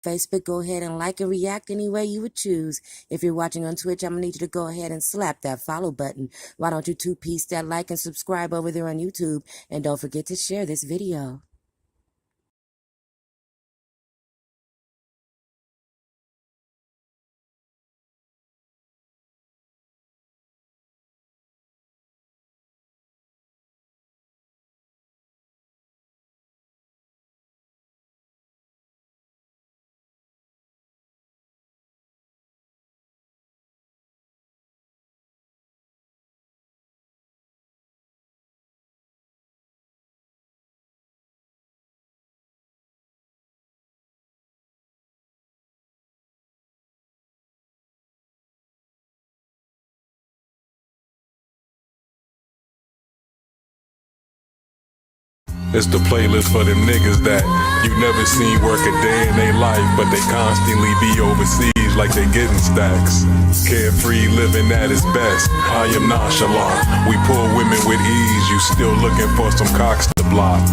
Facebook, go ahead and like and react any way you would choose. If you're watching on Twitch, I'm going to need you to go ahead and slap that follow button. Why don't you two-piece that like and subscribe over there on YouTube? And don't forget to share this video. It's the playlist for them niggas that you never seen work a day in their life, but they constantly be overseas like they getting stacks. Carefree living at its best. I am nonchalant. We pull women with ease. You still looking for some cocks to block.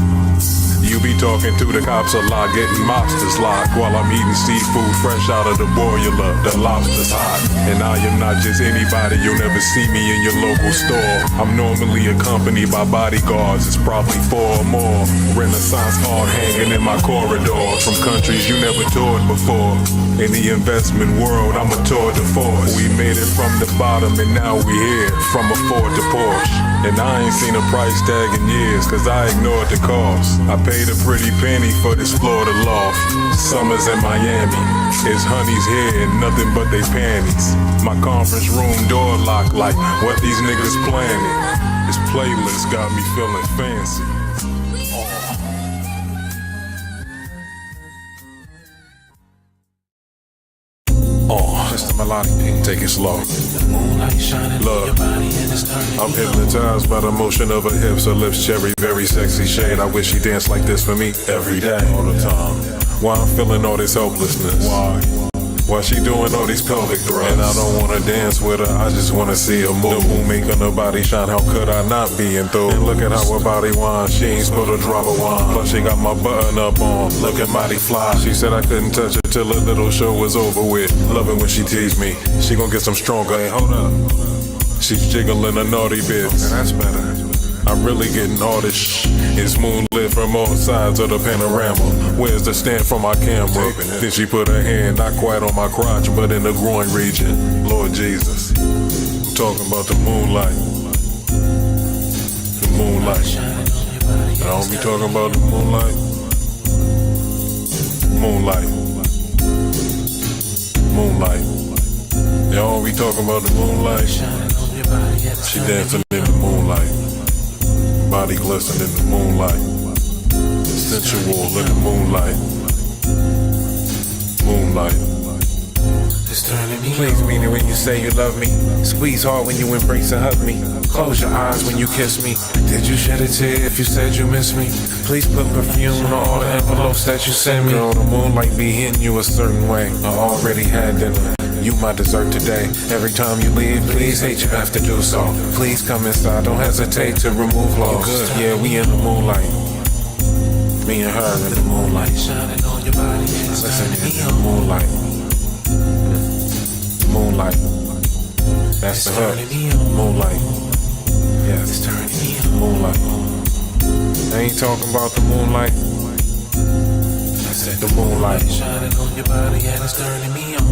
You be talking to the cops a lot, getting mobsters locked while I'm eating seafood fresh out of the broiler. The lobster's hot, and I am not just anybody. You'll never see me in your local store. I'm normally accompanied by bodyguards. It's probably 4 or more. Renaissance art hanging in my corridors from countries you never toured before. In the investment world, I'm a tour de force. We made it from the bottom, and now we here, from a Ford to Porsche. And I ain't seen a price tag in years, cause I ignored the cost. I paid a pretty penny for this Florida loft. Summers in Miami, it's honeys here and nothing but they panties. My conference room door locked like what these niggas planning. This playlist got me feeling fancy. Just a melodic beat, take it slow. Look, I'm hypnotized by the motion of her hips, her lips cherry, very sexy shade. I wish she danced like this for me every day, all the time. Why I'm feeling all this helplessness? Why she doing all these pelvic thrusts? And I don't wanna dance with her, I just wanna see her move. The moon making her body shine, how could I not be enthused? And look at how her body whine, she ain't spilled a drop of wine. Plus she got my button up on, looking mighty fly. She said I couldn't touch her till her little show was over with. Love it when she tease me, she gon' get some stronger. Hey, hold up, she's jiggling her naughty bits. And that's better. I'm really getting all this shh. It's moonlit from all sides of the panorama. Where's the stand for my camera? Then she put her hand not quite on my crotch, but in the groin region. Lord Jesus, I'm talking about the moonlight. The moonlight. I don't be talking about the moonlight. Moonlight. Moonlight. Y'all don't be talking about the moonlight. She dancing in the moonlight. Body glistening in the moonlight. Sensual in the moonlight. Moonlight. Please mean it when you say you love me. Squeeze hard when you embrace and hug me. Close your eyes when you kiss me. Did you shed a tear if you said you miss me? Please put perfume on all the envelopes that you send me. Girl, the moonlight be hitting you a certain way. I already had dinner. You my dessert today. Every time you leave, please hate you have to do so. Please come inside, don't hesitate to remove clothes. Yeah, we in the moonlight. Me and her in the moonlight. Listen, in the moonlight. Moonlight. That's the hook. Moonlight. Yes, moonlight. I ain't talking about the moonlight. I said the moonlight. Shining on your body and it's turning me on.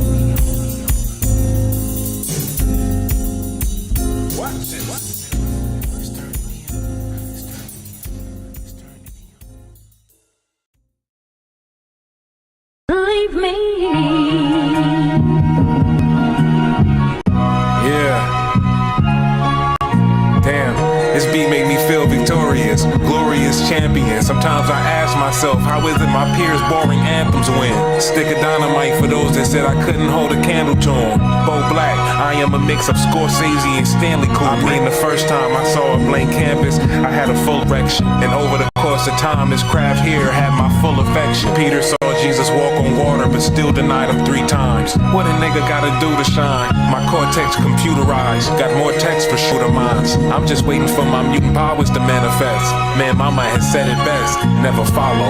This beat make me feel victorious, glorious champion. Sometimes I ask myself, how is it my peers' boring anthems win? Stick of dynamite for those that said I couldn't hold a candle to them. Bo Black, I am a mix of Scorsese and Stanley Kubrick. I mean, the first time I saw a blank canvas, I had a full erection. And over the course of time, this craft here had my full affection. Peter saw Jesus walk on water, but still denied him 3 times. What a nigga gotta do to shine? My cortex computerized, got more text for shooter minds. I'm just waiting for my mutant powers to manifest. Man, mama has said it best, never follow.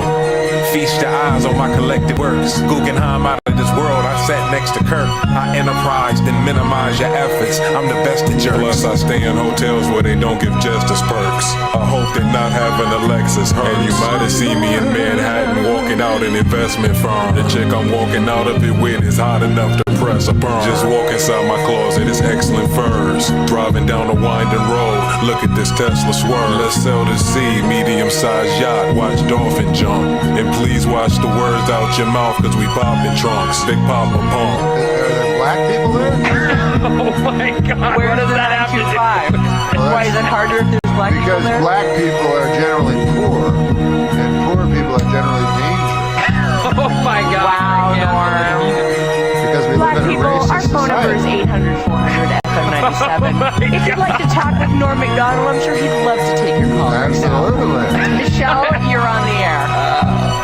Feast your eyes on my collected works. Guggenheim out of this world, I sat next to Kirk. I enterprise, then minimize your efforts. I'm the best at jerks. Plus I stay in hotels where they don't give justice perks. I hope that not having a Lexus hurts. And you might have seen me in Manhattan walking out an investment firm. The chick I'm walking out of it with is hot enough to press a perm. Just walk inside my closet, it's excellent furs. Driving down a winding road, look at this Tesla swerve. Let's sell this seed, medium-sized yacht, watch dolphin jump. And please watch the words out your mouth, cause we poppin' trunks, Big Papa Pump. Are there black people there? Oh my God! Where does that have to do? Why is it harder if there's black people there? Because black people are generally poor, and poor people are generally dangerous. Oh my God! Wow, Norm. Because we Black live in a people, our racist phone number is society. 800-400-FM97. If you'd like to talk with Norm MacDonald, I'm sure he'd love to take your call. Absolutely. Michelle, you're on the air.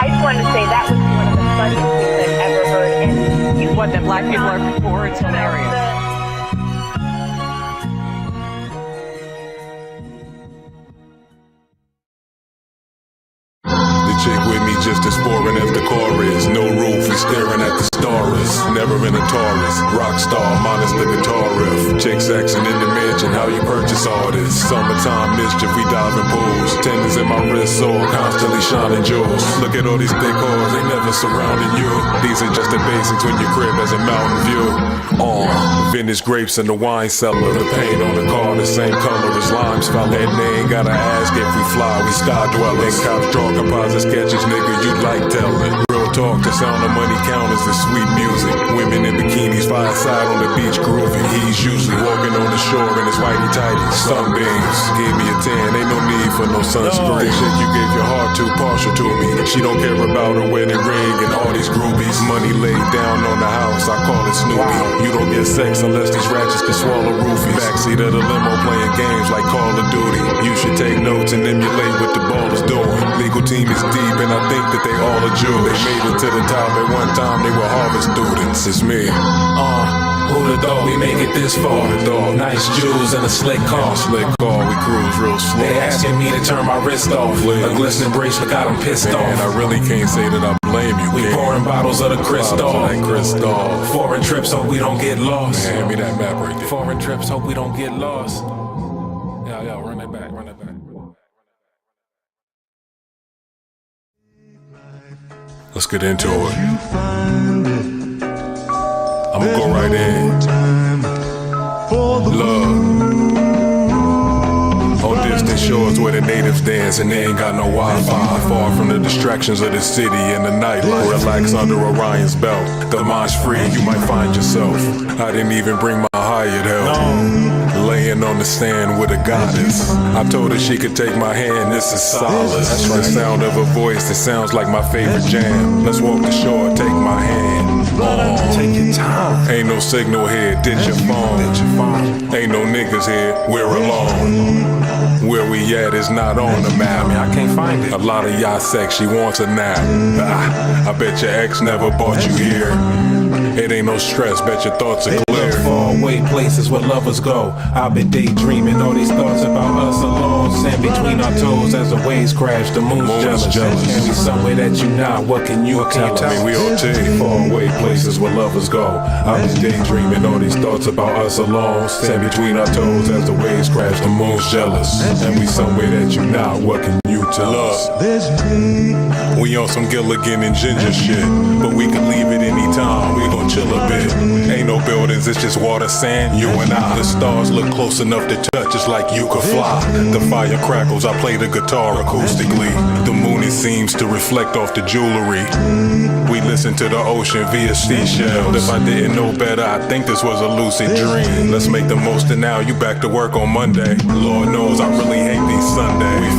I just wanted to say that was one of the funniest things I've ever heard. And you What, that black people are poor? It's hilarious. The chick with me just as foreign as the chorus. No roof, we staring at the stars. Never in a Taurus, rock star minus the guitar riff. Chick sexing in the mansion, how you purchase all this? Summertime mischief, we dive in pools. Tendons in my wrist, so constantly shining jewels. Look at all these thick hoes, they never surrounding you. These are just the basics when your crib has a mountain view. Vintage grapes in the wine cellar. The paint on the car the same color as limes, fella. And they ain't gotta ask if we fly, we sky dwellers. Cops draw composite sketches, nigga, you like telling. Real talk, the sound of money counters is sweet music. Women in bikinis, fireside on the beach grooving. He's usually walking on the shore in his whitey tighties. Sunbeams, gave me a tan, ain't no need for no sunscreen. The shit you gave your heart to, partial to me. She don't care about her wedding ring and all these groupies. Money laid down on the house, I call it Snoopy. You don't get sex unless these ratchets can swallow roofies. Backseat of the limo playing games like Call of Duty. You should take notes and emulate what the ball is doing. Legal team is deep and I think that they all are Jewish. They made it to the top at one time, they were Harvard students. It's me. Who'da thought we make it this far? Nice jewels and a slick car. Slick car, we cruise real slow. They asking me to turn my wrist off. A glistening bracelet got them pissed off. And I really can't say that I blame you. We pouring bottles of the Crystal. Crystal. Foreign trips, hope we don't get lost. Man, hand me that map right there. Foreign trips, hope we don't get lost. Yeah, run that back, run that back. Let's get into it. I'ma go right in. Love. On distant shores where the natives dance and they ain't got no Wi-Fi. Far from the distractions of the city and the nightlife. Relax under Orion's belt. The mind's free, you might find yourself. I didn't even bring my hired help. Laying on the sand with a goddess. I told her she could take my hand, this is solace. That's the sound of her voice that sounds like my favorite jam. Let's walk the shore, take my hand. Take your time. Ain't no signal here, ditch your phone. Ain't no niggas here, we're alone. Where we at is not on the map. I can't find it. A lot of y'all sex, she wants a nap. I bet your ex never brought you here. It ain't no stress, bet your thoughts are clear. Far away places where lovers go. I've been daydreaming, all these thoughts about us alone. Sand between our toes as the waves crash. The moon's jealous. Can't be somewhere that you not. What can you tell us? I mean, we all take Far away places where lovers go. I've been daydreaming, all these thoughts about us alone. Sand between our toes as the waves crash. The moon's jealous. And we somewhere that you not. What can you tell us? We on some Gilligan and Ginger shit, but we can leave it anytime. We gon' chill a bit. Ain't no buildings, it's just water, sand, you and I. The stars look close enough to touch, it's like you could fly. The fire crackles, I play the guitar acoustically. The moon it seems to reflect off the jewelry. We listen to the ocean via seashells. If I didn't know better, I think this was a lucid dream. Let's make the most of now, you back to work on Monday. Lord knows I really hate these Sundays. We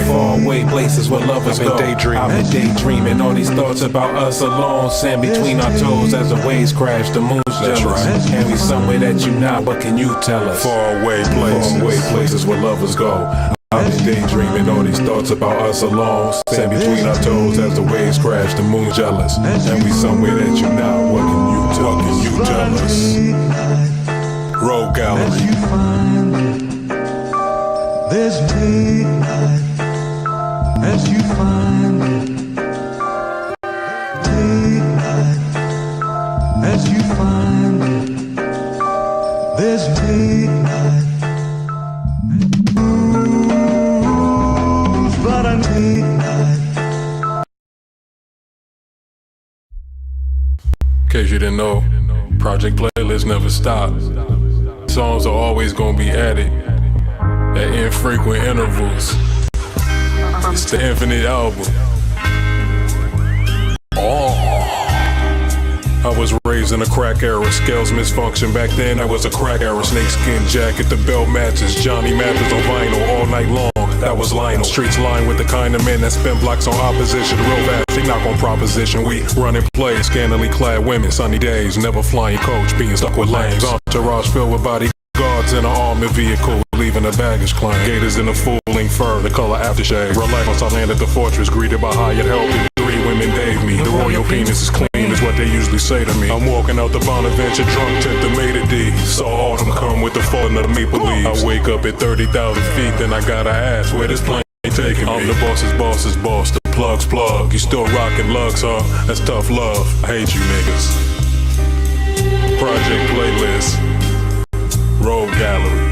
Far away places where lovers go. I've been daydreaming, all these thoughts about us alone. Sand between our toes as the waves crash. The moon's jealous. right. And we somewhere that you not. What can you tell us? Far away places where lovers go. I've been daydreaming, all these thoughts about us alone. Sand between our toes as the waves crash. The moon's jealous. And we somewhere that you not. What can you tell us? Road Gallery. There's midnight as you find it. you didn't know, Project Playlist never stop. Songs are always gonna be added at infrequent intervals. It's the infinite album. I was raised in a crack era, scales misfunction. Back then I was a crack era. Snakeskin jacket, the belt matches. Johnny Mathers on vinyl all night long. That was Lionel. Streets lined with the kind of men that spend blocks on opposition. Real fast, they knock on proposition. We run and play, scantily clad women. Sunny days, never flying coach, being stuck with lanes. Entourage filled with bodyguards in an armored vehicle, leaving the baggage claim. Gators in a fooling fur, the color aftershave. Relax once I land at the fortress, greeted by hired help. Three women gave me. The royal penis is clean, is what they usually say to me. I'm walking out the Bonaventure drunk, tip the made it D. Saw autumn come with the falling of the maple leaves. I wake up at 30,000 feet, then I gotta ask where this plane taking me. I'm the boss's boss, the plug's plug. You still rocking lugs, huh? That's tough love. I hate you niggas. Project Playlist, Road Gallery.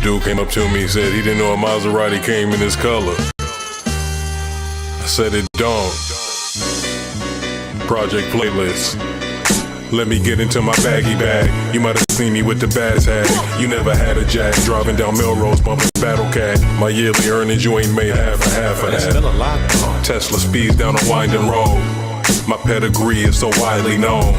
Dude came up to me and said he didn't know a Maserati came in this color. I said it don't. Project Playlist. Let me get into my baggy bag. You might have seen me with the bass hat. You never had a jack. Driving down Melrose, bumping Battle Cat. My yearly earnings, you ain't made half of that. Still a lot though. Tesla speeds down a winding road. My pedigree is so widely known.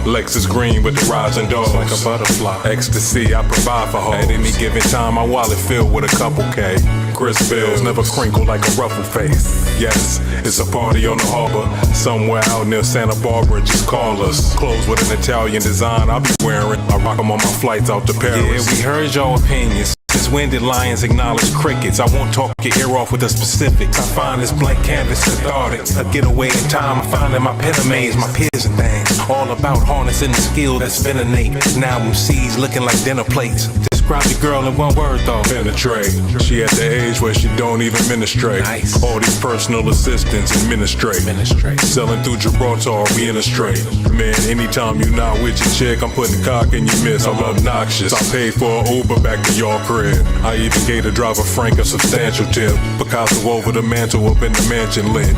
Lexus green with the rising doors. Like a butterfly. Ecstasy, I provide for hoes. At any given time, my wallet filled with a couple K. Chris bills never crinkle like a ruffle face. Yes, it's a party on the harbor. Somewhere out near Santa Barbara, just call us. Clothes with an Italian design I'll be wearing. I rock them on my flights out to Paris. Yeah, we heard your opinions. Since when did lions acknowledge crickets? I won't talk your ear off with the specifics. I find this blank canvas cathartic. A getaway in time, I'm finding my epitomes, my peers and things. All about harnessing the skill that's been innate. Now MCs looking like dinner plates. Describe your girl in one word though. Penetrate. She at the age where she don't even ministrate. Nice. All these personal assistants administrate. Selling through Gibraltar, we in a straight. Man, anytime you not with your chick, I'm putting cock in your miss. I'm obnoxious. I paid for an Uber back to your crib. I even gave the driver Frank a substantial tip. Picasso over the mantle up in the mansion lit.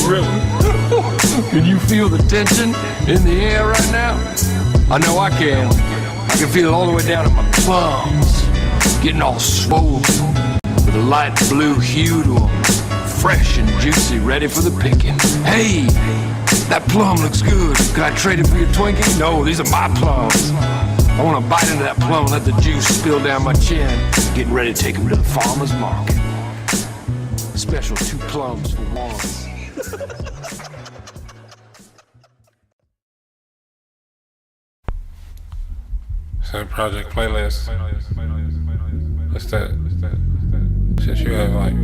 Really? Can you feel the tension in the air right now? I know I can. I can feel it all the way down to my plums, getting all swollen with a light blue hue to them, fresh and juicy, ready for the picking. Hey, that plum looks good. Can I trade it for your Twinkie? No, these are my plums. I want to bite into that plum and let the juice spill down my chin. Getting ready to take them to the farmer's market. Special 2 plums for 1. So Project Playlist. What's that? Shit, you have like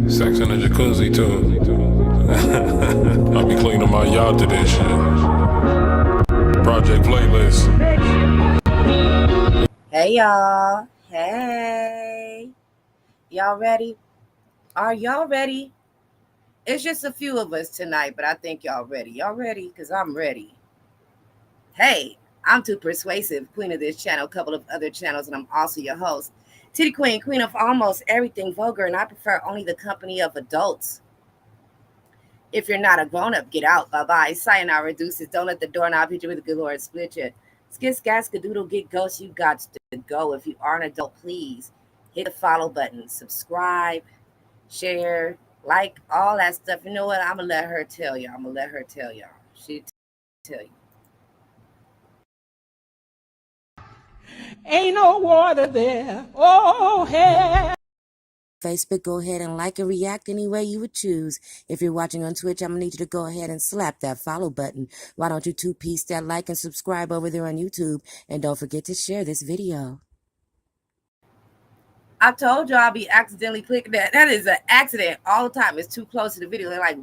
sex in a jacuzzi too. I'll be cleaning my yard to this shit. Project Playlist. Hey y'all. Hey. Y'all ready? Are y'all ready? It's just a few of us tonight, but I think y'all ready. Y'all ready? Because I'm ready. Hey, I'm Too Persuasive, queen of this channel, a couple of other channels, and I'm also your host. Titty Queen, queen of almost everything vulgar, and I prefer only the company of adults. If you're not a grown-up, get out. Bye-bye. Sayonara, deuces. Don't let the doorknob hit you with a good Lord split you. Skit, scat, skadoodle, get ghost. You got to go. If you are an adult, please hit the follow button. Subscribe, share, like, all that stuff. You know what? I'm going to let her tell y'all. She tell you. Ain't no water there. Oh, hell. Facebook, go ahead and like and react any way you would choose. If you're watching on Twitch, I'm going to need you to go ahead and slap that follow button. Why don't you two-piece that like and subscribe over there on YouTube? And don't forget to share this video. I told you I'll be accidentally clicking that. That is an accident all the time. It's too close to the video. They're like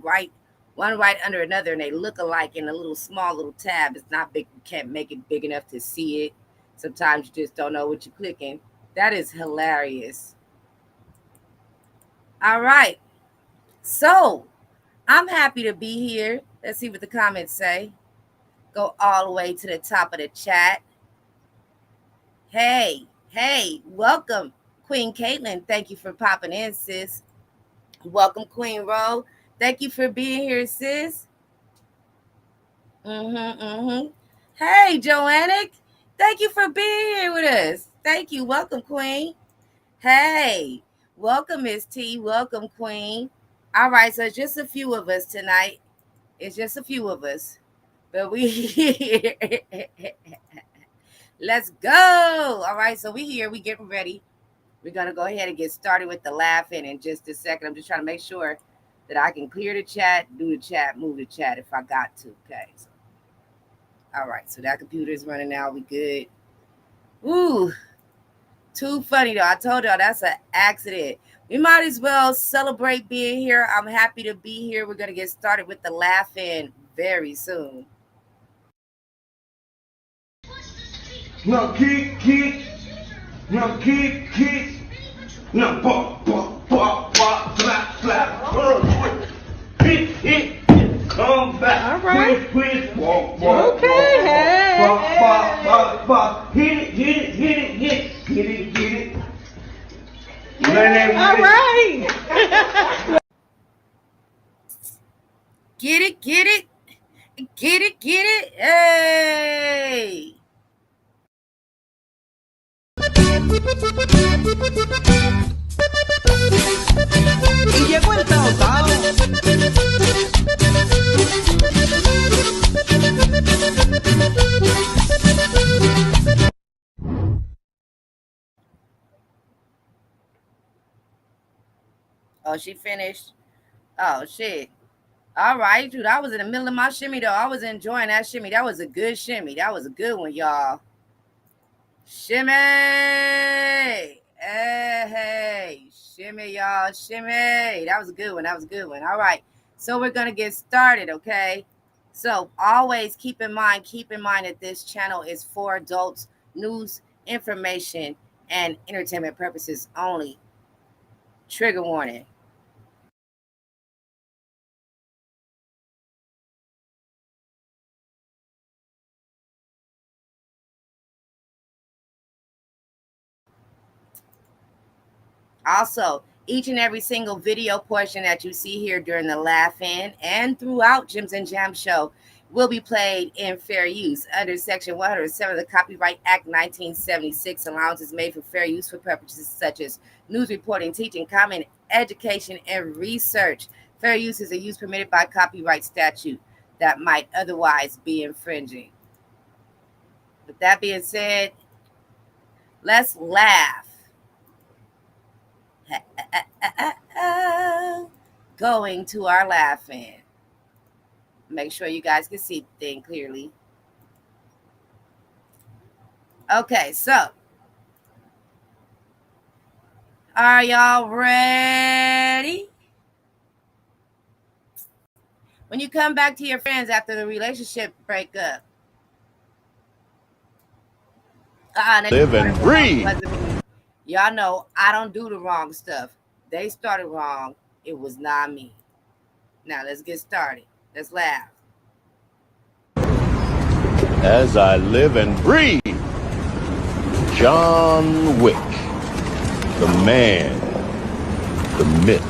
one right under another, and they look alike in a little small little tab. It's not big. You can't make it big enough to see it. Sometimes you just don't know what you're clicking. That is hilarious. All right. So I'm happy to be here. Let's see what the comments say. Go all the way to the top of the chat. Hey, welcome, Queen Caitlin. Thank you for popping in, sis. Welcome, Queen Ro. Thank you for being here, sis. Hey, Joannick. Thank you for being here with us. Thank you. Welcome, Queen. Hey, welcome, Miss T. Welcome, Queen. All right, so it's just a few of us tonight. It's just a few of us. But we here. Let's go. All right, so we here. We getting ready. We're going to go ahead and get started with the laughing in just a second. I'm just trying to make sure that I can clear the chat, do the chat, move the chat if I got to. Okay. So, all right, so that computer is running now. We good. Ooh, too funny though. I told y'all that's an accident. We might as well celebrate being here. I'm happy to be here. We're going to get started with the laughing very soon. No, kick. No, kick. No, slap. Hit. Come back. All right. Quick. Walk. Okay, hey. Hit it. All right. Get it. Hey. Y llegó el taotao. Oh, she finished. Oh, shit. All right, dude. I was in the middle of my shimmy, though. I was enjoying that shimmy. That was a good shimmy. That was a good one, y'all. Shimmy. Hey. Shimmy, y'all. Shimmy. That was a good one. All right. So we're going to get started, okay? So always keep in mind that this channel is for adults, news, information, and entertainment purposes only. Trigger warning. Also, each and every single video portion that you see here during the laugh-in and throughout Jims and Jam show will be played in fair use under Section 107 of the Copyright Act 1976. Allowance is made for fair use for purposes such as news reporting, teaching, comment, education, and research. Fair use is a use permitted by copyright statute that might otherwise be infringing. With that being said, let's laugh. Going to our laugh-in. Make sure you guys can see the thing clearly. Okay, so are y'all ready? When you come back to your friends after the relationship breakup, Live and breathe. Y'all know I don't do the wrong stuff. They started wrong. It was not me. Now let's get started. Let's laugh. As I live and breathe, John Wick, the man, the myth,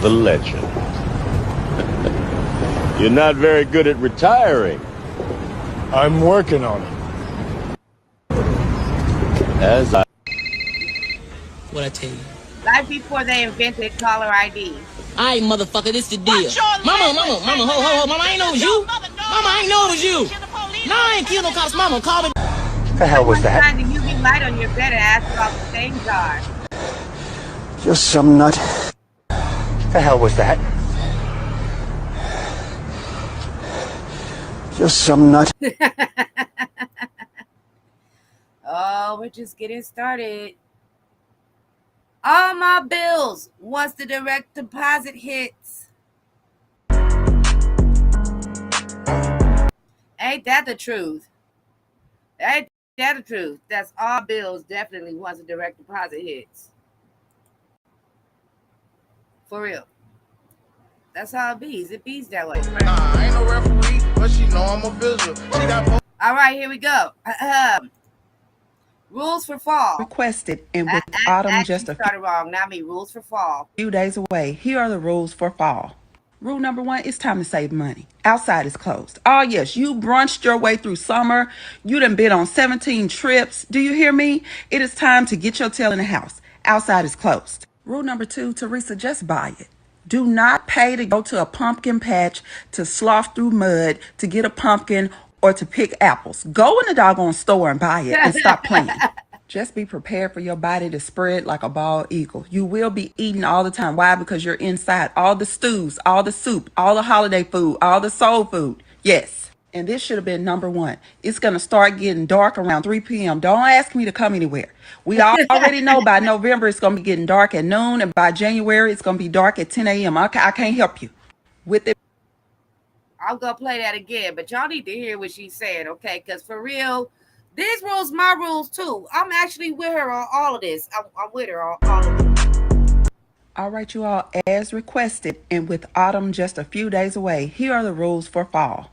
the legend. You're not very good at retiring. I'm working on it. As I... What I tell you? Right before they invented caller ID. Alright, motherfucker, this the deal. Mama, ho, mama, I ain't know it was you. Mama, I ain't know it was you. No, I ain't kill no cops. Mama, call me. The hell was that? Shine the UV light on your bed and ask about the stains are. Just some nut. The hell was that? Just some nut. Oh, we're just getting started. All my bills once the direct deposit hits. Ain't that the truth? Ain't that the truth? That's all bills definitely once the direct deposit hits. For real. That's how it bees. It bees that way. Nah, I ain't no referee, but she know I'm a visual. She got all right, here we go. Rules for fall. Requested, and with autumn just a started wrong. Not me. Rules for fall. few days away, here are the rules for fall. Rule number 1, it's time to save money. Outside is closed. Oh yes, you brunched your way through summer. You done been on 17 trips. Do you hear me? It is time to get your tail in the house. Outside is closed. Rule number 2, Teresa, just buy it. Do not pay to go to a pumpkin patch, to slough through mud, to get a pumpkin, or to pick apples. Go in the doggone store and buy it and stop playing. Just be prepared for your body to spread like a bald eagle. You will be eating all the time. Why? Because you're inside. All the stews, all the soup, all the holiday food, all the soul food. Yes. And this should have been number 1. It's going to start getting dark around 3 p.m. Don't ask me to come anywhere. We already know by November it's going to be getting dark at noon. And by January it's going to be dark at 10 a.m. I can't help you with it. I'm going to play that again. But y'all need to hear what she's saying, okay? Because for real, these rules, my rules too. I'm actually with her on all of this. I'm with her on all of it. All right, you all, as requested, and with autumn just a few days away, here are the rules for fall.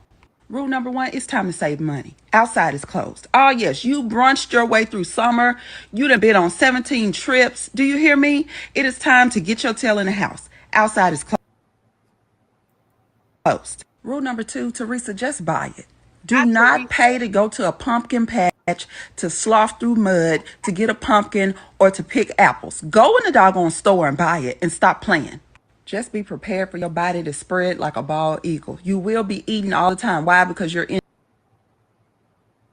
Rule number 1, it's time to save money. Outside is closed. Oh yes, you brunched your way through summer. You done been on 17 trips. Do you hear me? It is time to get your tail in the house. Outside is closed. Rule number 2, Teresa, just buy it. Do not pay to go to a pumpkin patch, to slough through mud, to get a pumpkin, or to pick apples. Go in the doggone store and buy it and stop playing. Just be prepared for your body to spread like a bald eagle. You will be eating all the time. Why? Because you're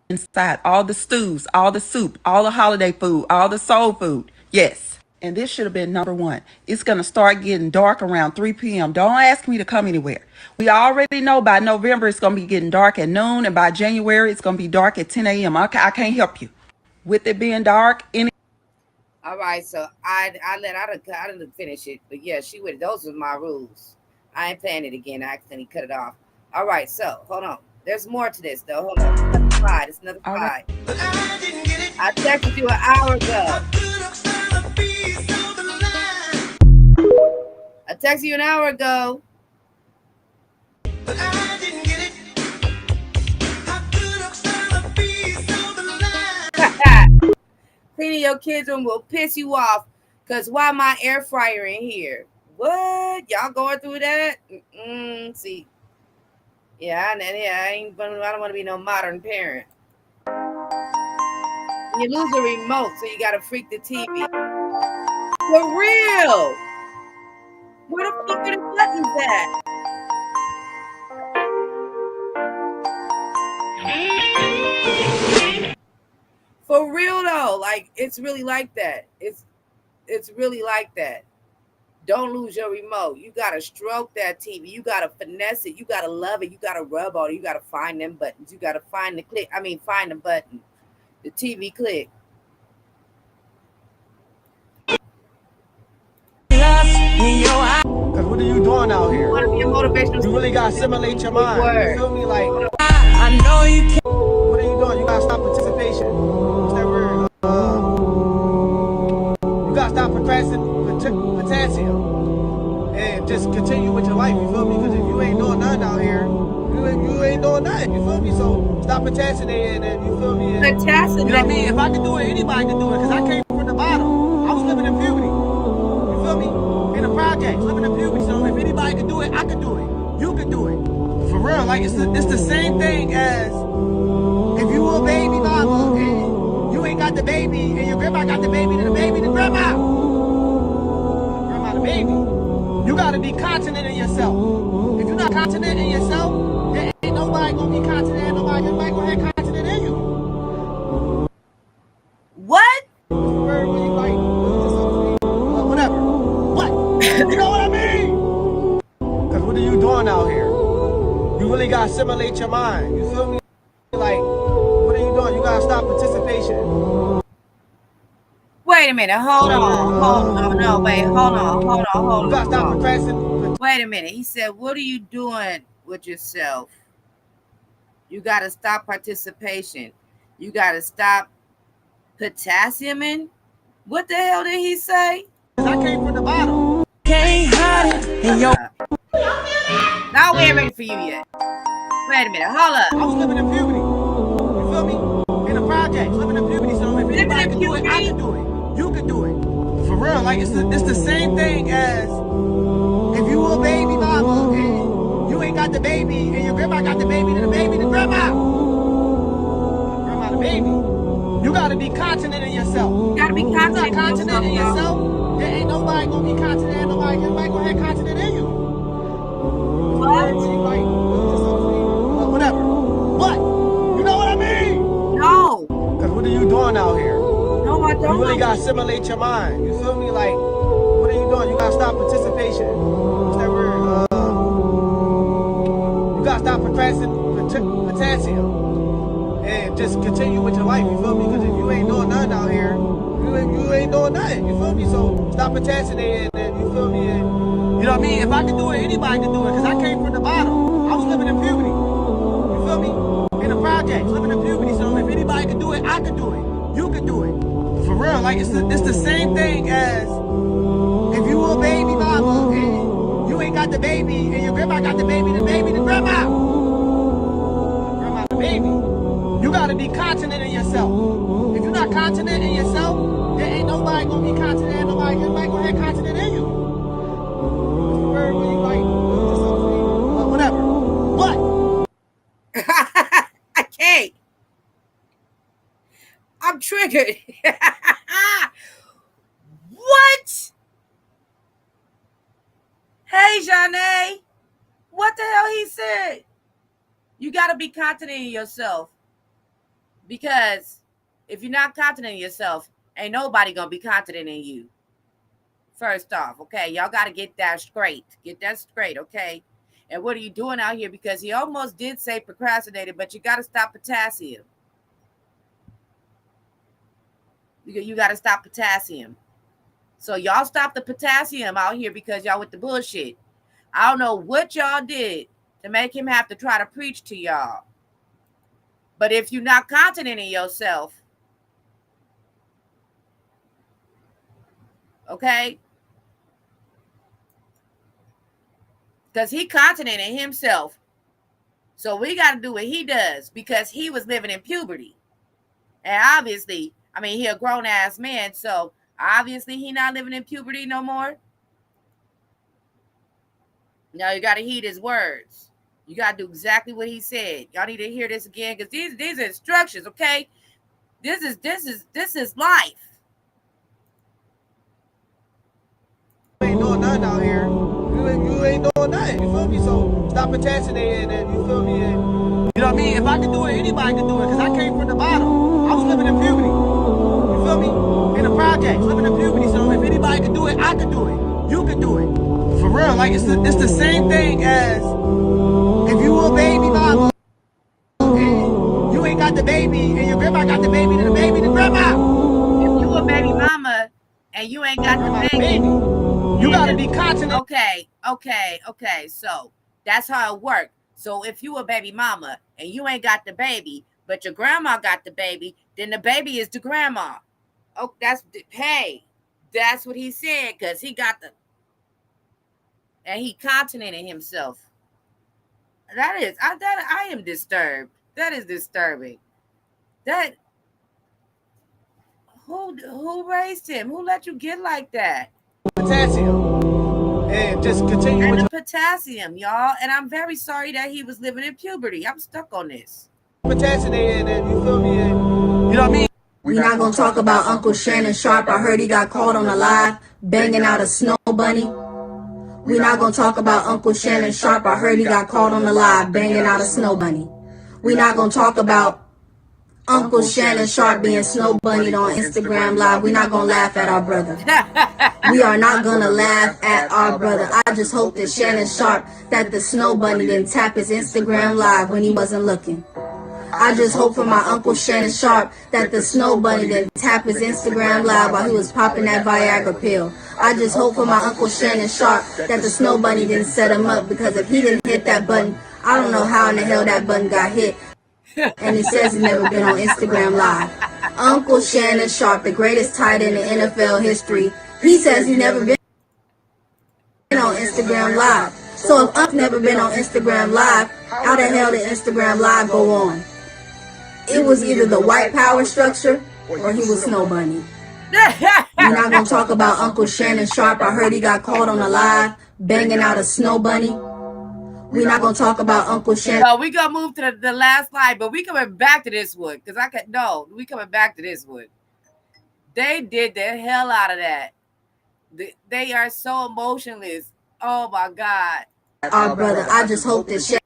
inside. All the stews, all the soup, all the holiday food, all the soul food. Yes. And this should have been number 1. It's going to start getting dark around 3 p.m. Don't ask me to come anywhere. We already know by November it's going to be getting dark at noon. And by January it's going to be dark at 10 a.m. I can't help you with it being dark. All right, so I didn't finish it. But yeah, she would. Those were my rules. I ain't playing it again. I accidentally cut it off. All right, so hold on. There's more to this, though. Hold on. Another 5. It's another 5. Right. I texted you an hour ago. I texted you an hour ago. But I didn't get it. Cleaning your kids' room will piss you off. Because why my air fryer in here? What? Y'all going through that? See. Yeah, I don't want to be no modern parent. You lose the remote, so you got to freak the TV. For real. Where the fuck are the buttons at? For real though, like it's really like that. It's really like that. Don't lose your remote. You gotta stroke that TV. You gotta finesse it. You gotta love it. You gotta rub on it. You gotta find them buttons. You gotta find the click. Find the button. The TV click. Cause what are you doing out here? You want to be a motivational. You really gotta simulate your mind. Word. You feel me? Like I know you can. What are you doing? You gotta stop participation. What's that word? You gotta stop potassium and just continue with your life. You feel me? Because if you ain't doing nothing out here, you ain't doing nothing. You feel me? So stop procrastinating and you feel me? And, Potassium. You know what I mean? If I can do it, anybody can do it. Cause I came from the bottom. I was living in puberty. You feel me? In the projects, living in puberty. So if anybody can do it, I can do it. You can do it. For real, like it's the same thing as if you a baby mama and you ain't got the baby and your grandma got the baby, then the baby, the grandma. Grandma, the baby. You gotta be confident in yourself. If you're not confident in yourself, then ain't nobody gonna be confident in nobody. Nobody gonna have confidence in you. What? Whatever. What? You know what I mean? Cause what are you doing out here? You really gotta simulate your mind. You feel me? Like, what are you doing? You gotta stop participation. Wait a minute. Hold on. No, wait. Hold on. You gotta stop procrastinating. Wait a minute. He said, what are you doing with yourself? You got to stop participation. You got to stop potassiuming. What the hell did he say? I came from the bottom. Can't hide it in your Y'all ain't ready for you yet. Wait a minute, hold up. I was living in puberty. You feel me? In the projects, living in puberty. So if anybody can do it, I can do it. You can do it. For real, like it's the same thing as if you a baby mama and you ain't got the baby and your grandma got the baby, then the baby, the grandma. Grandma, the baby. You gotta be confident in yourself. You gotta be confident in yourself. There ain't nobody gonna be confident. Nobody gonna have confidence in you. What? Like, whatever. What? You know what I mean? No. Cause what are you doing out here? No, I don't. You really gotta assimilate your mind. You feel me? Like, what are you doing? You gotta stop participation. What's that word? You gotta stop potassium. And just continue with your life, you feel me? Because if you ain't doing nothing out here, you ain't doing nothing, you feel me? So stop procrastinating, and you feel me? And, you know what I mean? If I can do it, anybody can do it. Because I came from the bottom. I was living in puberty. You feel me? In the projects, living in puberty. So if anybody can do it, I can do it. You can do it. For real, like it's the same thing as if you a baby mama and you ain't got the baby and your grandma got the baby, the grandma. Grandma, the baby. You gotta be confident in yourself. If you're not confident in yourself, there ain't nobody gonna be confident. Nobody gonna have confidence in you. What's the word when you like whatever? What? I can't. I'm triggered. What? Hey, Janae. What the hell he said? You gotta be confident in yourself. Because if you're not confident in yourself, ain't nobody gonna be confident in you. First off, okay? Y'all gotta get that straight. Get that straight, okay? And what are you doing out here? Because he almost did say procrastinated, but you gotta stop potassium. You gotta stop potassium. So y'all stop the potassium out here because y'all with the bullshit. I don't know what y'all did to make him have to try to preach to y'all. But if you're not confident in yourself, okay? Because he confident in himself. So we got to do what he does because he was living in puberty. And obviously, I mean, he a grown-ass man, so obviously he not living in puberty no more. Now you got to heed his words. You got to do exactly what he said. Y'all need to hear this again because these are instructions, okay? This is life. You ain't doing nothing out here. You ain't doing nothing. You feel me? So stop procrastinating, and you feel me? And, you know what I mean? If I can do it, anybody can do it. Because I came from the bottom. I was living in puberty. You feel me? In the projects, living in puberty. So if anybody can do it, I can do it. You can do it. For real, like it's the same thing as if you a baby mama and you ain't got the baby and your grandma got the baby, then the grandma. If you a baby mama and you ain't got the baby, you gotta be confident. Okay. So that's how it works. So if you a baby mama and you ain't got the baby, but your grandma got the baby, then the baby is the grandma. Oh, that's what he said because he got the. And he confident in himself. I am disturbed. That is disturbing. That who raised him? Who let you get like that? Potassium. And just continue with the potassium, y'all. And I'm very sorry that he was living in puberty. I'm stuck on this. Potassium, and you feel me? And, you know what I mean? We're not gonna talk about Uncle Shannon Sharp. I heard he got caught on the live banging out a snow bunny. We're not gonna talk about Uncle Shannon Sharp. I heard he got caught on the live banging out a snow bunny. We're not gonna talk about Uncle Shannon Sharp being snow bunnied on Instagram Live. We're not gonna laugh at our brother. We are not gonna laugh at our brother. I just hope that Shannon Sharp, that the snow bunny didn't tap his Instagram Live when he wasn't looking. I just hope for my Uncle Shannon Sharp that the snow bunny didn't tap his Instagram Live while he was popping that Viagra pill. I just hope for my Uncle Shannon Sharp that the snow bunny didn't set him up, because if he didn't hit that button, I don't know how in the hell that button got hit. And he says he's never been on Instagram Live. Uncle Shannon Sharp, the greatest tight end in NFL history, he says he's never been on Instagram Live. So if Unc never been on Instagram Live, how the hell did Instagram Live go on? It was either the white power structure or he was Snow Bunny. We're not gonna talk about Uncle Shannon Sharp. I heard he got caught on a live banging out a Snow Bunny. We're not gonna talk about Uncle Shannon. No, we gonna move to the last slide, but we coming back to this one because we coming back to this one. They did the hell out of that. They are so emotionless. Oh my God. Our brother, I just hope that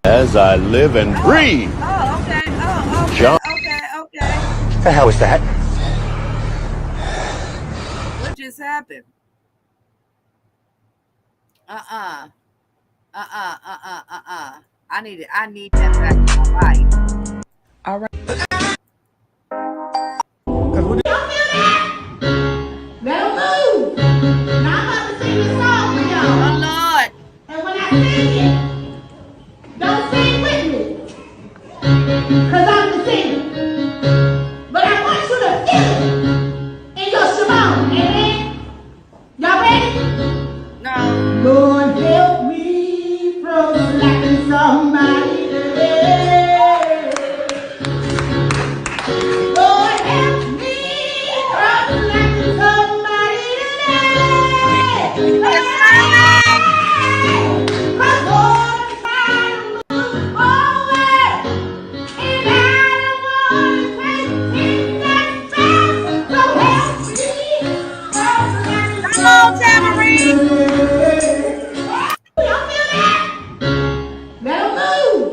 As I live and breathe. Oh, okay. Oh, okay. John. Okay. The hell was that? What just happened? I need that back in my life. All right. Let them move. Now I'm about to sing this song for y'all. Oh Lord. And when I sing it, don't sing with me. Because I'm the singer. But I want you to feel it in your Shimon. Amen? Y'all ready? No. Lord help me from slacking somebody. Lord help me from slacking somebody today. My Lord is trying to move forward. And I don't want to take things that fast. So help me from slacking Come on, Tamarine. Y'all feel that? Let them move.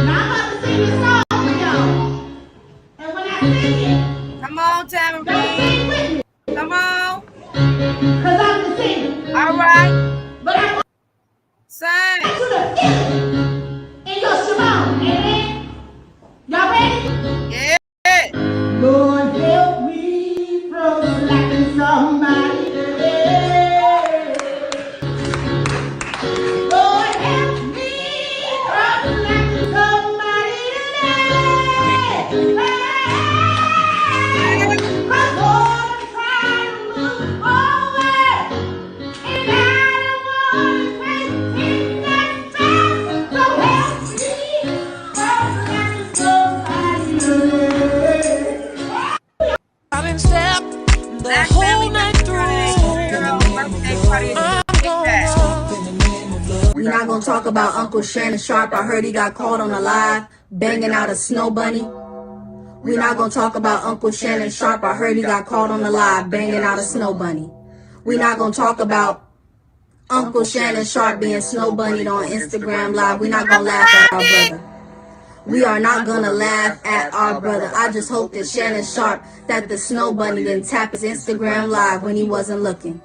Now I'm about to sing this song for y'all. And when I sing it, come on, don't sing Tamarine. with me. Come on. Because I'm the singer. All right. But I want Sing. you to feel it in your Shimon. Amen? Y'all ready? Yeah. Lord help me from slacking somebody today. Lord help me from slacking somebody today. My Lord is trying to move forward. And I don't want to take things that fast. So help me from slacking somebody today. The whole night through. Birthday party is big bad. We're not gonna talk about Uncle Shannon Sharp. I heard he got caught on a live banging out a Snow Bunny. We're not gonna talk about Uncle Shannon Sharp. I heard he got caught on a live banging out a Snow Bunny. We're not gonna talk about Uncle Shannon Sharp being Snow Bunnied on Instagram Live. We're not gonna laugh at our brother. We are not gonna laugh at our brother. I just hope that Shannon Sharp, that the Snow Bunny didn't tap his Instagram Live when he wasn't looking.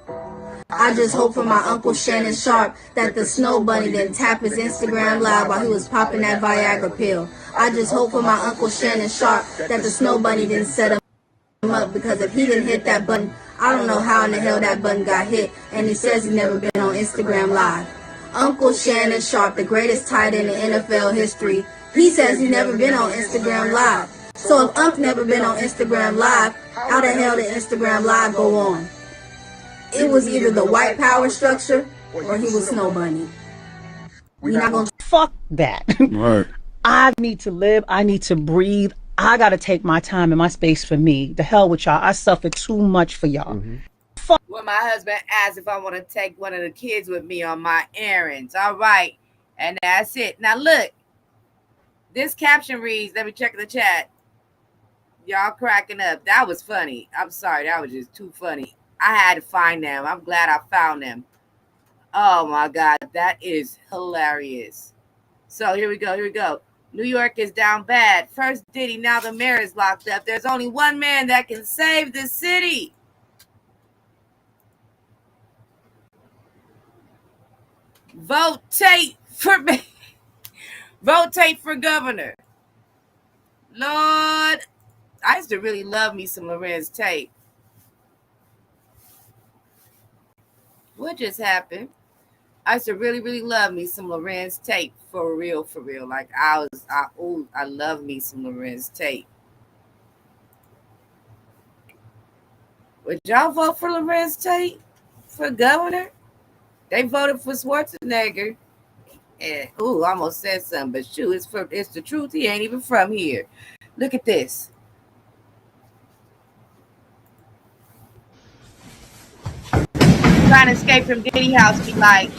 I just hope for my Uncle Shannon Sharp that the Snow Bunny didn't tap his Instagram Live while he was popping that Viagra pill. I just hope for my Uncle Shannon Sharp that the Snow Bunny didn't set him up, because if he didn't hit that button, I don't know how in the hell that button got hit, and he says he's never been on Instagram Live. Uncle Shannon Sharp, the greatest tight end in NFL history, he says he's never been on Instagram Live. So if Unc never been on Instagram Live, how the hell did Instagram Live go on? It was either the white power structure or he was Snow Bunny. We're not gonna Fuck that. Right. I need to live. I need to breathe. I got to take my time and my space for me. The hell with y'all. I suffer too much for y'all. Well, my husband asked if I want to take one of the kids with me on my errands. All right. And that's it. Now, look. This caption reads, let me check the chat. Y'all cracking up. That was funny. I'm sorry. That was just too funny. I had to find them. I'm glad I found them. Oh, my God. That is hilarious. So here we go. Here we go. New York is down bad. First Diddy, now the mayor is locked up. There's only one man that can save the city. Vote Tate for me. Vote Tate for governor. Lord, I used to really love me some Lorenz Tate. What just happened? I used to really, really love me some Lorenz Tate, for real, for real. Like I love me some Lorenz Tate. Would y'all vote for Lorenz Tate? for governor. They voted for Schwarzenegger. And ooh, almost said something, but shoot, it's the truth. He ain't even from here. Look at this. Trying to escape from Diddy house, be like,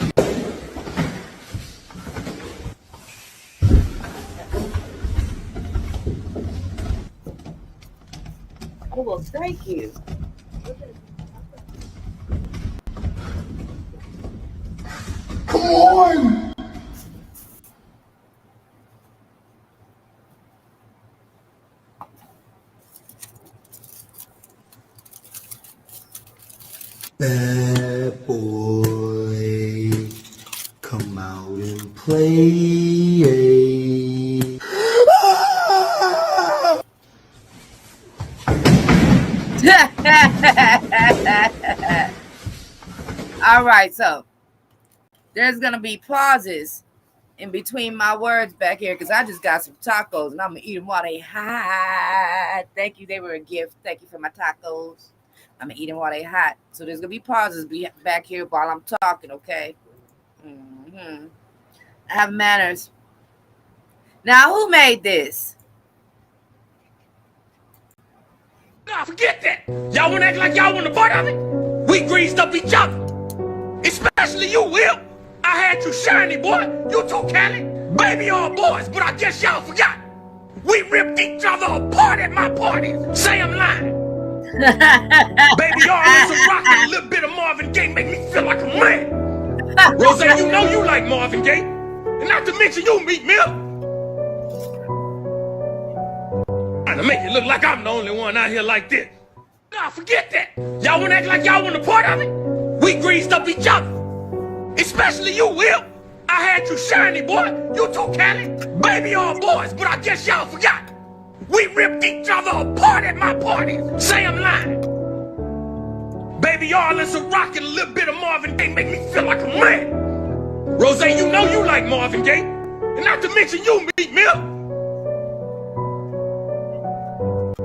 oh well, thank you. Come on! Bad boy, come out and play. All right, so there's gonna be pauses in between my words back here because I just got some tacos and I'm gonna eat them while they hot. Thank you, they were a gift. Thank you for my tacos. I'm gonna eat them while they hot. So there's gonna be pauses back here while I'm talking, okay? I have manners. Now, who made this? Nah, forget that. Y'all wanna act like y'all want a part of it? We greased up each other. Especially you, Will. I had you shiny, boy. You too, Cali. Baby, all boys, but I guess y'all forgot. We ripped each other apart at my parties. Say I'm lying. Baby, y'all on some rock and a little bit of Marvin Gaye make me feel like a man. Rose, you know you like Marvin Gaye. And not to mention you, Meat Mill. Trying to make it look like I'm the only one out here like this. Nah, forget that. Y'all wanna act like y'all want a part of it? We greased up each other. Especially you, Will. I had you shiny, boy. You too, Cali. Baby, all boys, but I guess y'all forgot. We ripped each other apart at my parties. Say I'm lying. Baby, y'all in some rock and a little bit of Marvin Gaye make me feel like a man. Rose, you know you like Marvin Gaye. And not to mention you, Meat Mill.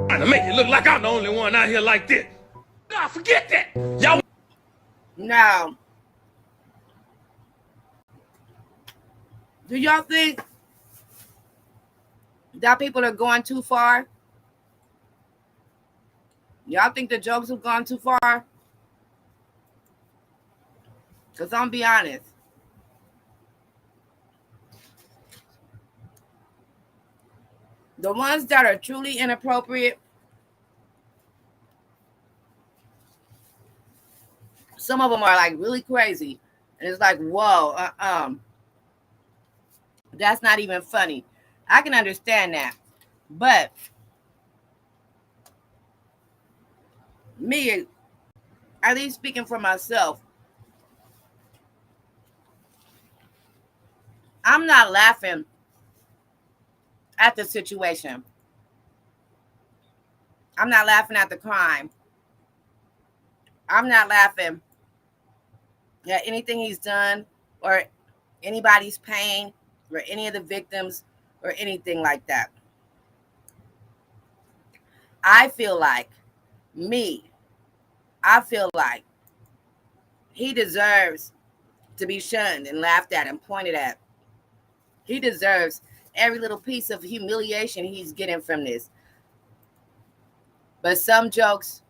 Trying to make it look like I'm the only one out here like this. Nah, forget that. Y'all. Now, do y'all think that people are going too far? Y'all think the jokes have gone too far? Because I'm be honest. The ones that are truly inappropriate, some of them are like really crazy. And it's like, whoa, that's not even funny. I can understand that. But me, at least speaking for myself, I'm not laughing at the situation. I'm not laughing at the crime. I'm not laughing at anything he's done or anybody's pain or any of the victims or anything like that. I feel like he deserves to be shunned and laughed at and pointed at. He deserves every little piece of humiliation he's getting from this. But some jokes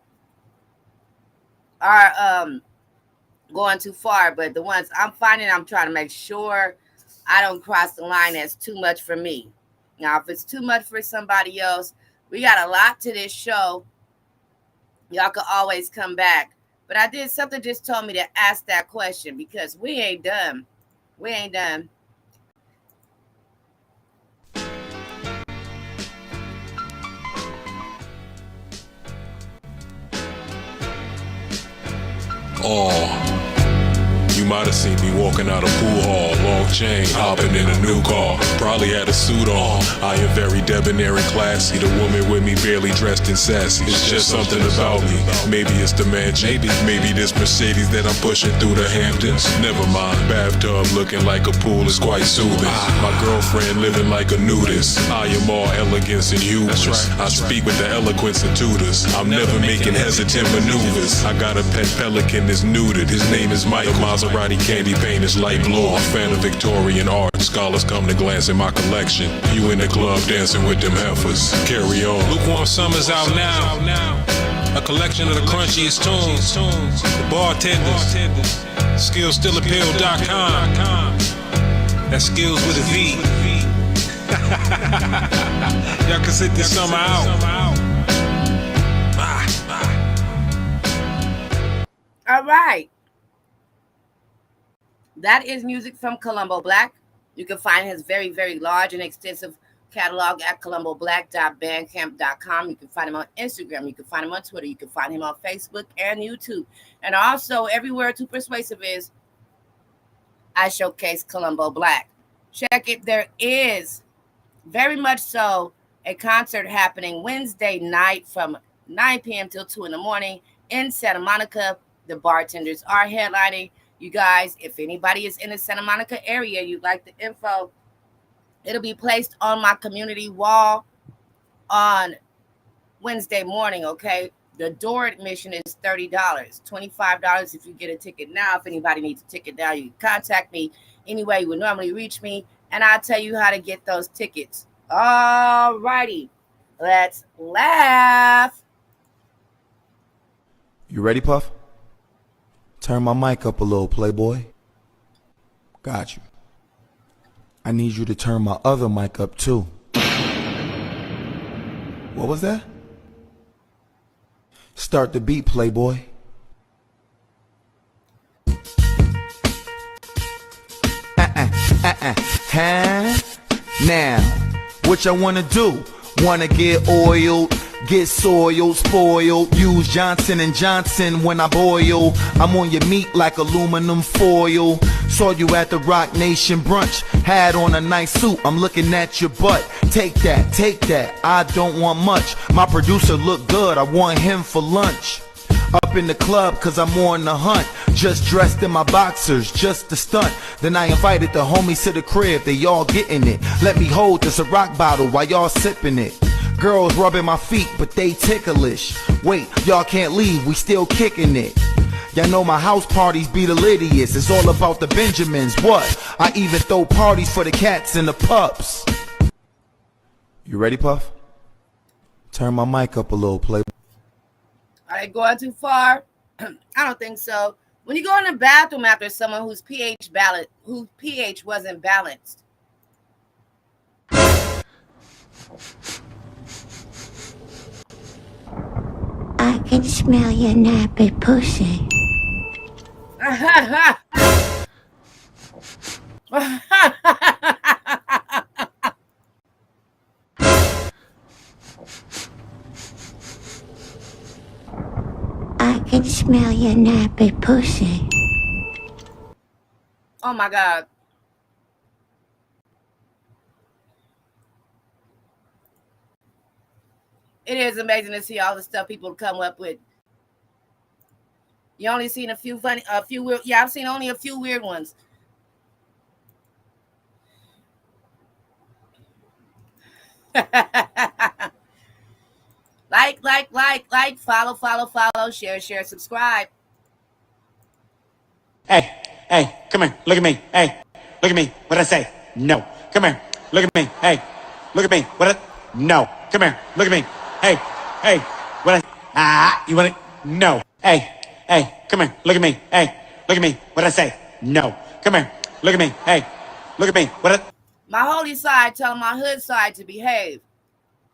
are going too far, but the ones I'm finding, I'm trying to make sure I don't cross the line that's too much for me. Now, if it's too much for somebody else, we got a lot to this show. Y'all could always come back. But something just told me to ask that question because we ain't done. We ain't done. Oh, you might have seen me walking out a pool hall, long chain, hopping in a new car. Probably had a suit on. I am very debonair and classy. The woman with me barely dressed and sassy. It's just something about me. Maybe it's the mansion. Maybe this Mercedes that I'm pushing through the Hamptons. Never mind. Bathtub looking like a pool is quite soothing. My girlfriend living like a nudist. I am all elegance and hubris. I speak with the eloquence of tutors. I'm never making hesitant maneuvers. I got a pet pelican that's neutered. His name is Mike. The Maserati candy paint is light blue. I'm a fan of Victorian art. Scholars come to glance at my collection. You in the club dancing with them heifers. Carry on. Lukewarm Summer's out now. A collection of the crunchiest tunes. The bartenders. SkillsStillAppeal.com. That's skills with a V. Y'all can sit this summer out. All right. That is music from Colombo Black. You can find his very, very large and extensive catalog at colomboblack.bandcamp.com. You can find him on Instagram. You can find him on Twitter. You can find him on Facebook and YouTube. And also, everywhere Too Persuasive is, I showcase Colombo Black. Check it. There is very much so a concert happening Wednesday night from 9 p.m. till 2 in the morning in Santa Monica. The bartenders are headlining. You guys, if anybody is in the Santa Monica area, you'd like the info, it'll be placed on my community wall on Wednesday morning, okay? The door admission is $30, $25 if you get a ticket now. If anybody needs a ticket now, you can contact me any way you would normally reach me, and I'll tell you how to get those tickets. All righty, let's laugh. You ready, Puff? Turn my mic up a little, Playboy. Got you. I need you to turn my other mic up too. What was that? Start the beat, Playboy. Huh? Now, what y'all wanna do? Wanna get oiled? Get soiled, spoiled, use Johnson & Johnson when I boil. I'm on your meat like aluminum foil. Saw you at the Rock Nation brunch, had on a nice suit, I'm looking at your butt. Take that, I don't want much. My producer look good, I want him for lunch. Up in the club cause I'm on the hunt, just dressed in my boxers, just to stunt. Then I invited the homies to the crib, they all getting it. Let me hold this a rock bottle while y'all sipping it. Girls rubbing my feet, but they ticklish. Wait, y'all can't leave, we still kicking it. Y'all know my house parties be the littiest. It's all about the Benjamins, what? I even throw parties for the cats and the pups. You ready, Puff? Turn my mic up a little, Play. Are they going too far? I don't think so. When you go in the bathroom after someone whose pH wasn't balanced, I can smell your nappy pussy. I can smell your nappy pussy. Oh my God. It is amazing to see all the stuff people come up with. You only seen a few weird, I've seen only a few weird ones. Like, follow, share, subscribe. Hey, come here, look at me. Hey, look at me. What'd I say? No. Come here, look at me. Hey, look at me. No. Come here, look at me. Hey, what you want it? No. Hey, come here, look at me. Hey, look at me. What'd I say? No. Come here, look at me. Hey, look at me. My holy side telling my hood side to behave.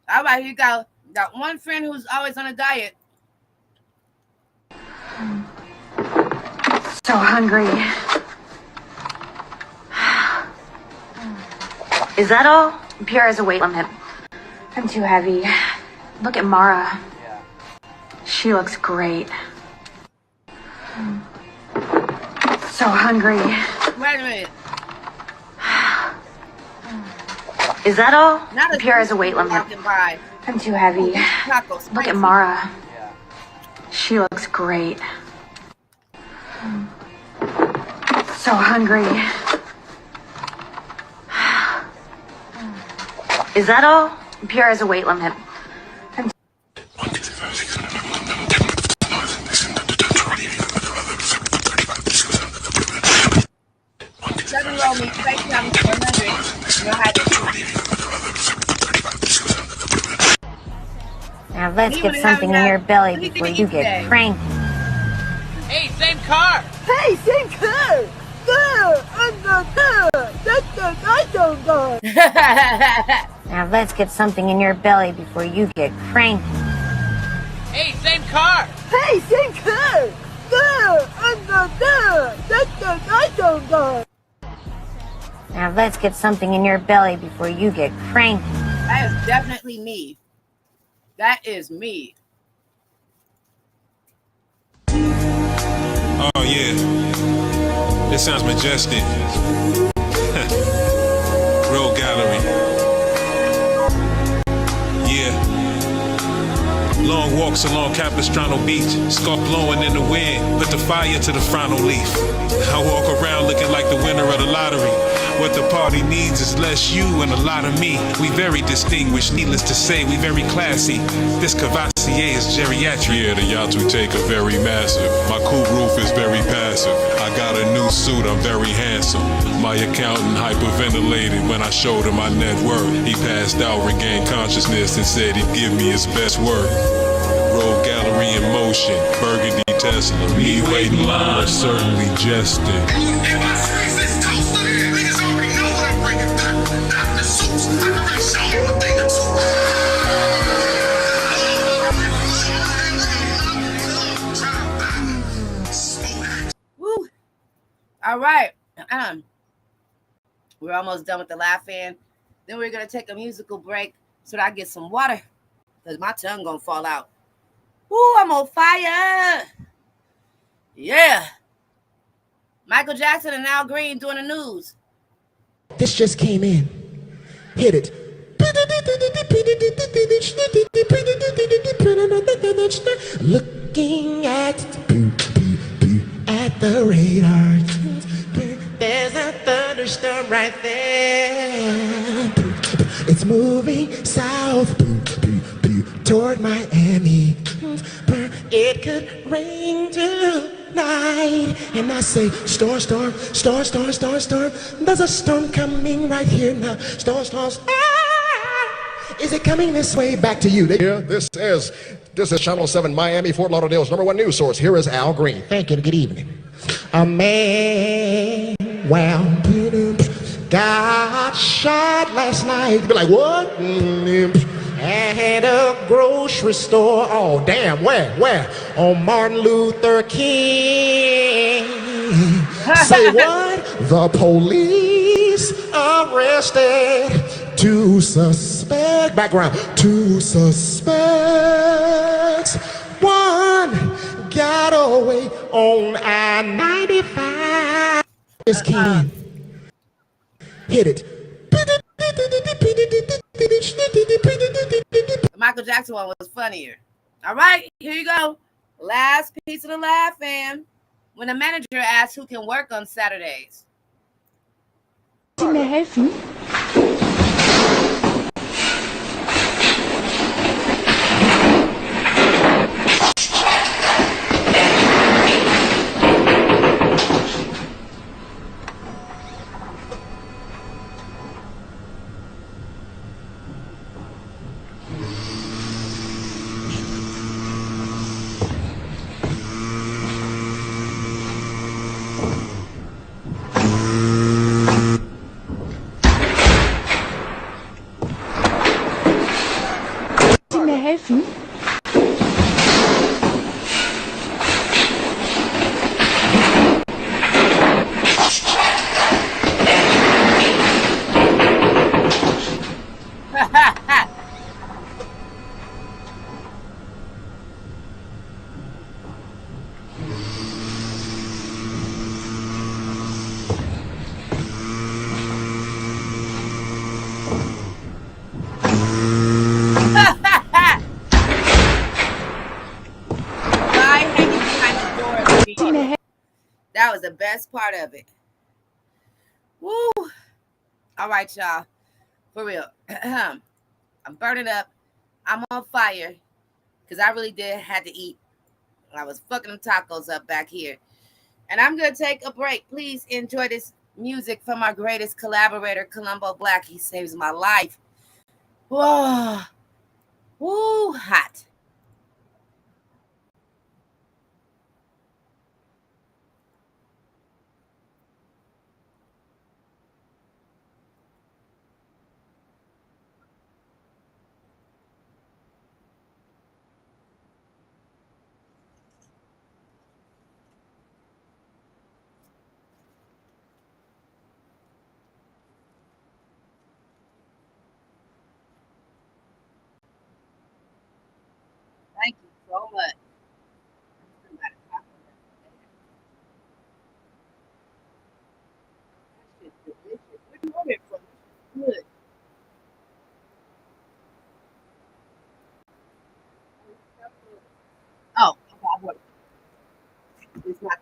All right, you got one friend who's always on a diet. So hungry. Is that all? Pierre has a weight limit. I'm too heavy. Look at Mara. She looks great. So hungry. Wait a minute. Is that all? Not a Pierre has a weight limit. walking by. I'm too heavy. Tacos. Look at Mara. She looks great. So hungry. Is that all? Pierre has a weight limit. Seven-year-old me FaceTime for 100. You'll have to Now let's get something in your belly before you get cranky. Hey, same car. Hey, same car. Now let's get something in your belly before you get cranky. Hey, same car. Hey, same car. Now let's get something in your belly before you get cranky. That is definitely me. That is me. Oh yeah, this sounds majestic. Road gallery. Yeah. Long walks along Capistrano Beach, scarf blowing in the wind, put the fire to the frontal leaf. I walk around looking like the winner of the lottery. What the party needs is less you and a lot of me. We very distinguished, needless to say, we very classy. This Cavassier is geriatric. Yeah, the yachts we take are very massive. My coupe roof is very passive. I got a new suit, I'm very handsome. My accountant hyperventilated when I showed him my net worth. He passed out, regained consciousness, and said he'd give me his best work. Road gallery in motion, burgundy Tesla. Me waiting line, certainly jesting. Woo. All right. We're almost done with the laugh-in. Then we're going to take a musical break so that I get some water because my tongue going to fall out. Woo, I'm on fire. Yeah. Michael Jackson and Al Green doing the news. This just came in. Hit it. Looking at the radar. There's a thunderstorm right there. It's moving south toward Miami. It could rain tonight. And I say, storm, storm, storm, storm, storm, storm. There's a storm coming right here now. Storm, storm, storm. Is it coming this way? Back to you. Here, this is Channel 7 Miami, Fort Lauderdale's #1 news source. Here is Al Green. Thank you and good evening. A man, well, got shot last night. You'd be like, what? At a grocery store. Oh, damn, where? On Martin Luther King. Say what? The police arrested two suspects. Background. Two suspects. One got away on I-95. This kid. Hit it. Michael Jackson one was funnier. All right, here you go. Last piece of the laugh-in. When the manager asks who can work on Saturdays. Sie mir helfen? was the best part of it. Woo! All right, y'all. For real. I'm burning up. I'm on fire. Because I really did had to eat. I was fucking them tacos up back here. And I'm going to take a break. Please enjoy this music from our greatest collaborator, Columbo Black. He saves my life. Whoa. Woo, hot. Thank you so much. That shit's delicious. Where you order it from? Good. Oh, okay, I ordered it. It's not.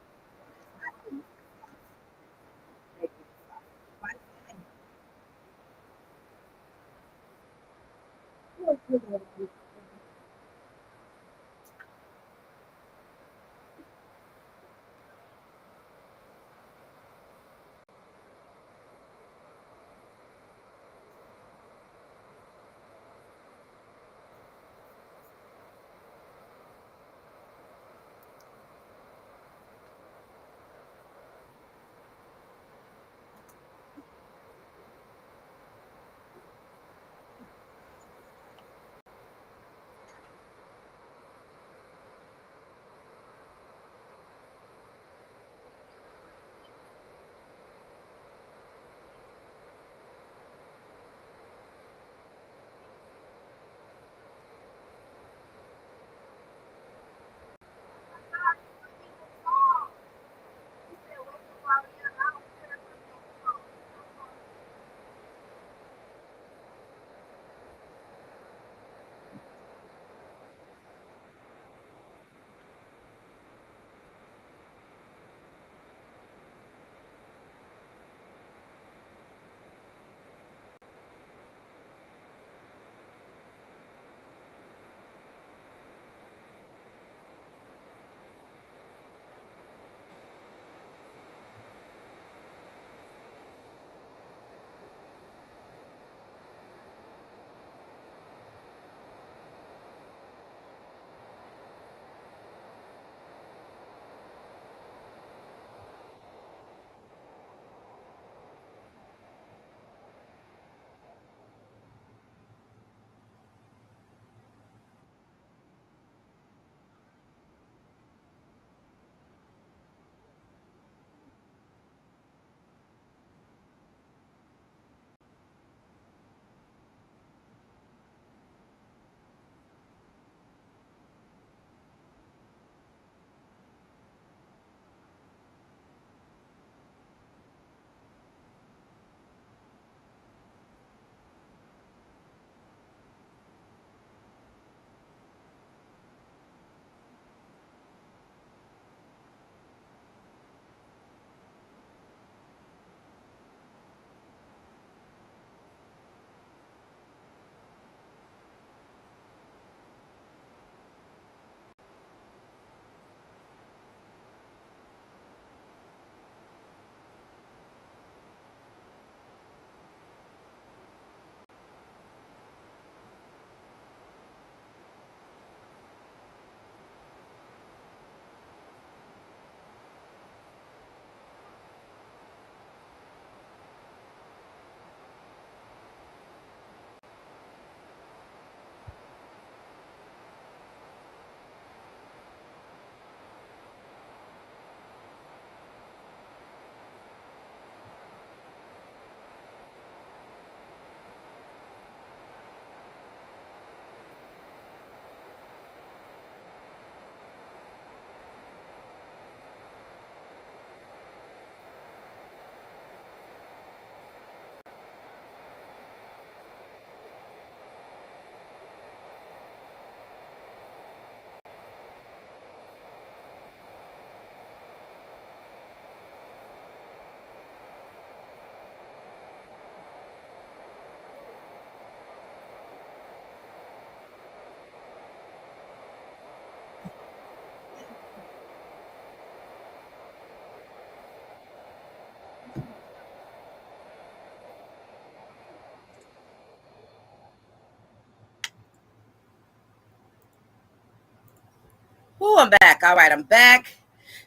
back. All right, I'm back.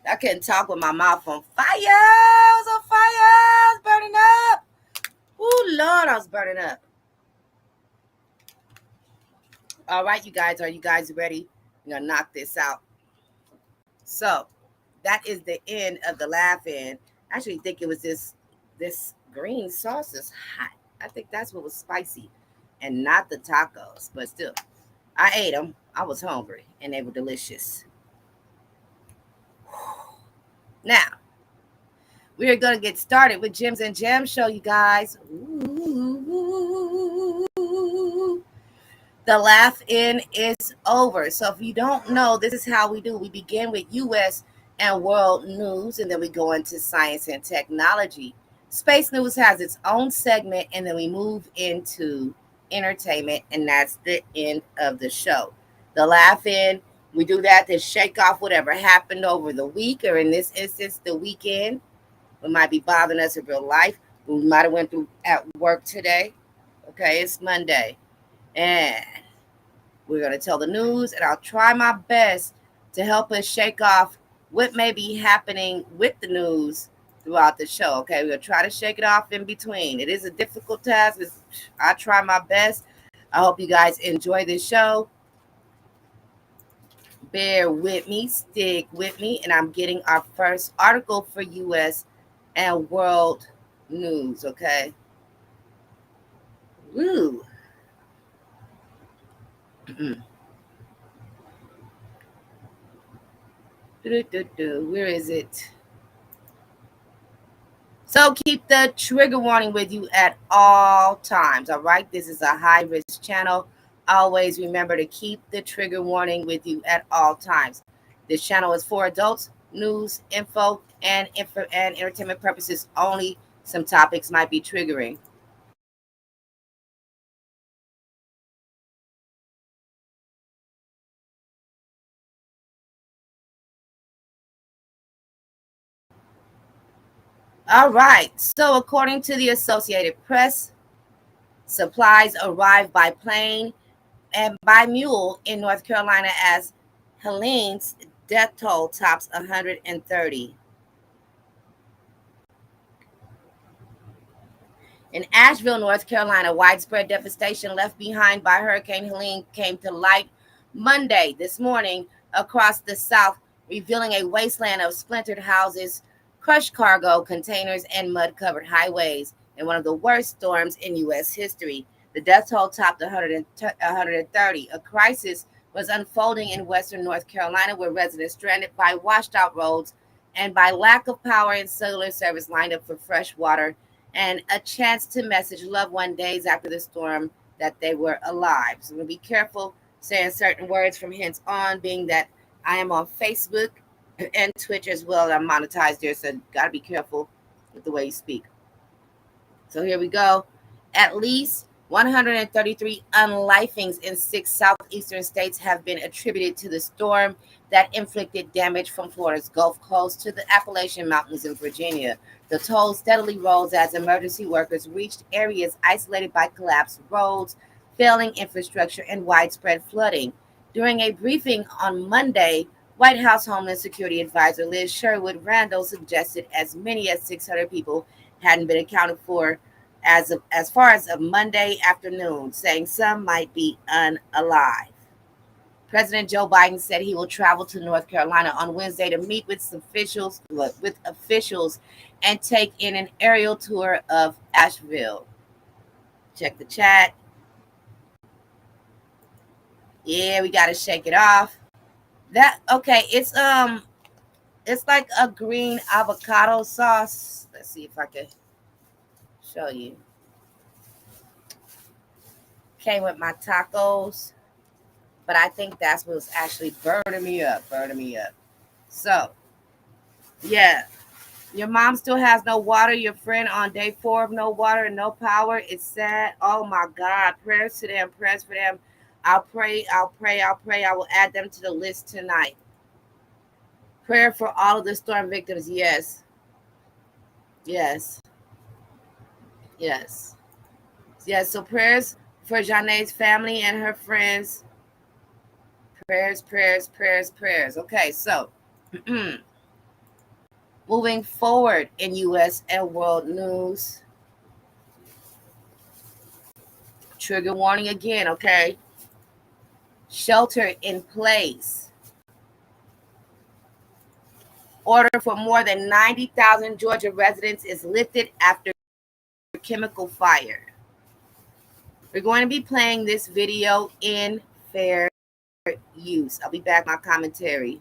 I couldn't talk with my mouth on fire. I was on fire. I was burning up. Oh, Lord, I was burning up. All right, you guys. Are you guys ready? I'm going to knock this out. So, that is the end of the laugh-in. I actually think it was this green sauce is hot. I think that's what was spicy and not the tacos. But still, I ate them. I was hungry, and they were delicious. Now, we are going to get started with Gems and Gems show, you guys. Ooh. The laugh-in is over. So if you don't know, this is how we do. We begin with U.S. and world news, and then we go into science and technology. Space News has its own segment, and then we move into entertainment, and that's the end of the show. The laugh-in, we do that to shake off whatever happened over the week, or in this instance, the weekend. What might be bothering us in real life. We might have went through at work today. Okay, it's Monday. And we're going to tell the news, and I'll try my best to help us shake off what may be happening with the news throughout the show. Okay, we're going to try to shake it off in between. It is a difficult task. I try my best. I hope you guys enjoy this show. Bear with me, stick with me, and I'm getting our first article for U.S. and world news, okay? Woo. Where is it? So keep the trigger warning with you at all times, all right? This is a high-risk channel. Always remember to keep the trigger warning with you at all times. This channel is for adults, news, info, and entertainment purposes only. Some topics might be triggering. All right. So according to the Associated Press, supplies arrived by plane and by mule in North Carolina as Helene's death toll tops 130. In Asheville, North Carolina, widespread devastation left behind by Hurricane Helene came to light Monday this morning across the South, revealing a wasteland of splintered houses, crushed cargo containers, and mud-covered highways in one of the worst storms in U.S. history. The death toll topped 130. A crisis was unfolding in western North Carolina, where residents stranded by washed-out roads and by lack of power and cellular service lined up for fresh water and a chance to message loved one days after the storm that they were alive. So we'll be careful saying certain words from hence on, being that I am on Facebook and Twitch as well. I'm monetized there, so gotta be careful with the way you speak. So here we go. At least 133 unlifings in 6 southeastern states have been attributed to the storm that inflicted damage from Florida's Gulf Coast to the Appalachian Mountains in Virginia. The toll steadily rose as emergency workers reached areas isolated by collapsed roads, failing infrastructure, and widespread flooding. During a briefing on Monday, White House Homeland Security Advisor Liz Sherwood Randall suggested as many as 600 people hadn't been accounted for as far as of Monday afternoon, saying some might be unalive. President Joe Biden said he will travel to North Carolina on Wednesday to meet with officials and take in an aerial tour of Asheville. Check the chat. Yeah, we gotta shake it off. It's like a green avocado sauce. Let's see if I can show you. Came with my tacos, but I think that's what's actually burning me up. So, yeah, your mom still has no water. Your friend on day 4 of no water and no power. It's sad. Oh my God. Prayers to them. Prayers for them. I'll pray. I will add them to the list tonight. Prayer for all of the storm victims. Yes. So prayers for Janae's family and her friends. Prayers. Okay, so moving forward in U.S. and world news. Trigger warning again, okay? Shelter in place. Order for more than 90,000 Georgia residents is lifted after chemical fire. We're going to be playing this video in fair use. I'll be back with my commentary.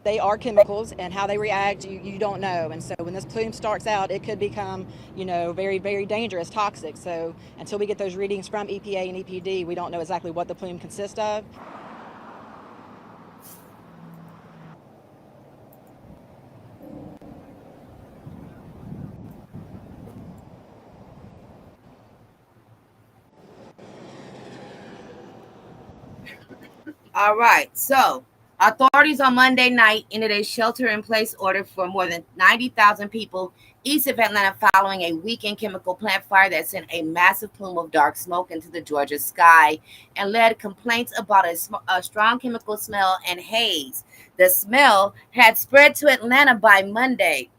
They are chemicals, and how they react, you don't know. And so when this plume starts out, it could become, very, very dangerous, toxic. So until we get those readings from EPA and EPD, we don't know exactly what the plume consists of. All right, so authorities on Monday night entered a shelter-in-place order for more than 90,000 people east of Atlanta following a weekend chemical plant fire that sent a massive plume of dark smoke into the Georgia sky and led complaints about a strong chemical smell and haze. The smell had spread to Atlanta by Monday.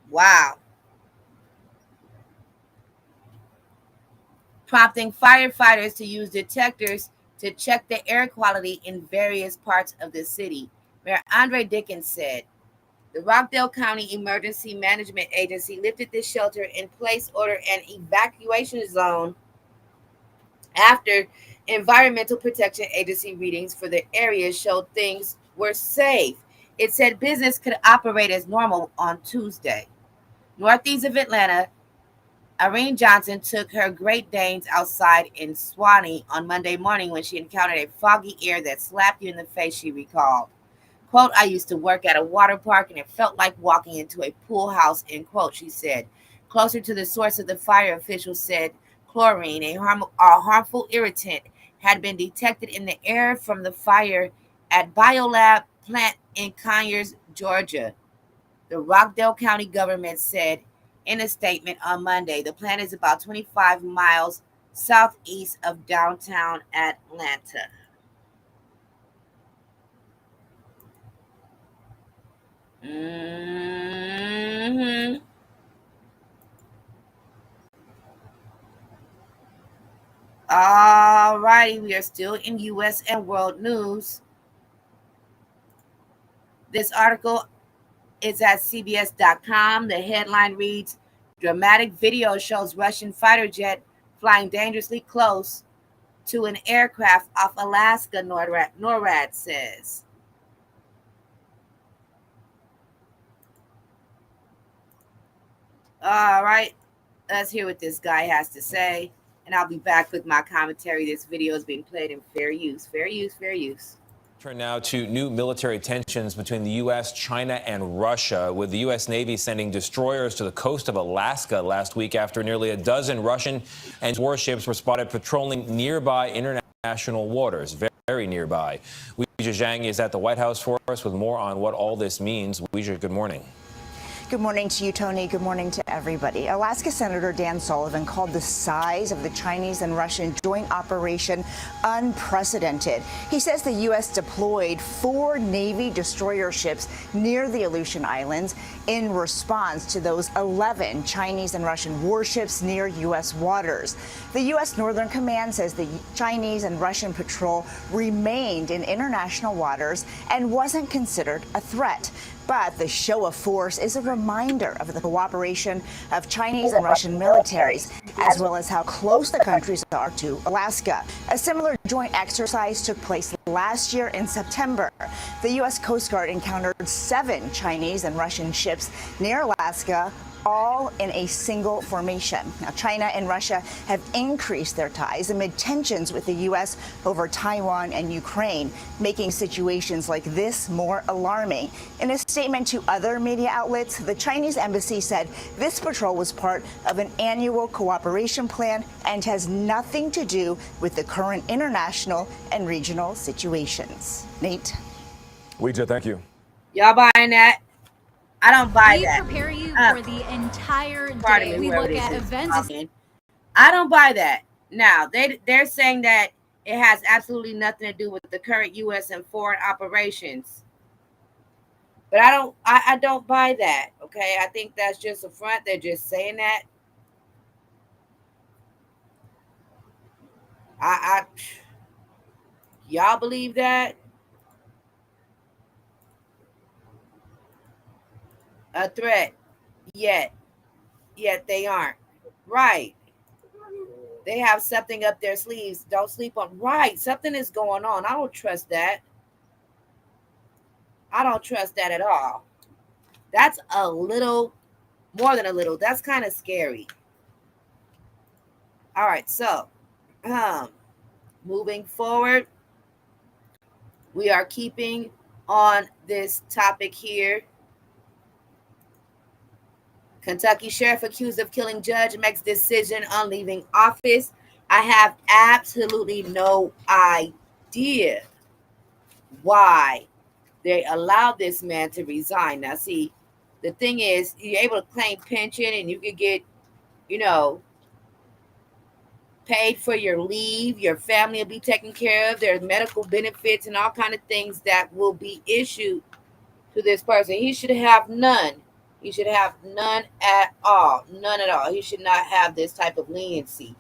Wow. Prompting firefighters to use detectors to check the air quality in various parts of the city. Mayor Andre Dickens said, the Rockdale County Emergency Management Agency lifted the shelter-in-place order and evacuation zone after Environmental Protection Agency readings for the area showed things were safe. It said business could operate as normal on Tuesday. Northeast of Atlanta, Irene Johnson took her Great Danes outside in Swanee on Monday morning when she encountered a foggy air that slapped you in the face, she recalled. Quote, I used to work at a water park and it felt like walking into a pool house, end quote, she said. Closer to the source of the fire, officials said chlorine, a harmful irritant, had been detected in the air from the fire at Biolab plant in Conyers, Georgia. The Rockdale County government said in a statement on Monday, the plant is about 25 miles southeast of downtown Atlanta. All righty, we are still in U.S. and world news. This article is at CBS.com. The headline reads, dramatic video shows Russian fighter jet flying dangerously close to an aircraft off Alaska, NORAD says. All right, let's hear what this guy has to say, and I'll be back with my commentary. This video is being played in fair use. Fair use. Turn now to new military tensions between the U.S., China, and Russia, with the U.S. Navy sending destroyers to the coast of Alaska last week after nearly a dozen Russian and warships were spotted patrolling nearby international waters, very nearby. Weijia Zhang is at the White House for us with more on what all this means. Weijia, good morning. Good morning to you, Tony. Good morning to everybody. Alaska Senator Dan Sullivan called the size of the Chinese and Russian joint operation unprecedented. He says the U.S. deployed 4 Navy destroyer ships near the Aleutian Islands in response to those 11 Chinese and Russian warships near U.S. waters. The U.S. Northern Command says the Chinese and Russian patrol remained in international waters and wasn't considered a threat. But the show of force is a reminder of the cooperation of Chinese and Russian militaries, as well as how close the countries are to Alaska. A similar joint exercise took place last year in September. The U.S. Coast Guard encountered 7 Chinese and Russian ships near Alaska all in a single formation. Now, China and Russia have increased their ties amid tensions with the U.S. over Taiwan and Ukraine, making situations like this more alarming. In a statement to other media outlets, the Chinese embassy said this patrol was part of an annual cooperation plan and has nothing to do with the current international and regional situations. Nate? Ouija, thank you. Y'all buying that? I don't buy We that. prepare you for the entire Pardon day. me, We whoever look this at is events. talking. I don't buy that. Now they're saying that it has absolutely nothing to do with the current U.S. and foreign operations. But I don't buy that. Okay, I think that's just a front. They're just saying that. Y'all believe that? A threat? Yet they aren't. Right. They have something up their sleeves. Don't sleep on. Right. Something is going on. I don't trust that. I don't trust that at all. That's a little, more than a little. That's kind of scary. All right. So, moving forward, we are keeping on this topic here. Kentucky sheriff accused of killing judge makes decision on leaving office. I have absolutely no idea why they allowed this man to resign. Now, see, the thing is, you're able to claim pension and you can get, paid for your leave. Your family will be taken care of. There's medical benefits and all kind of things that will be issued to this person. He should have none. He should have none at all. None at all. He should not have this type of leniency.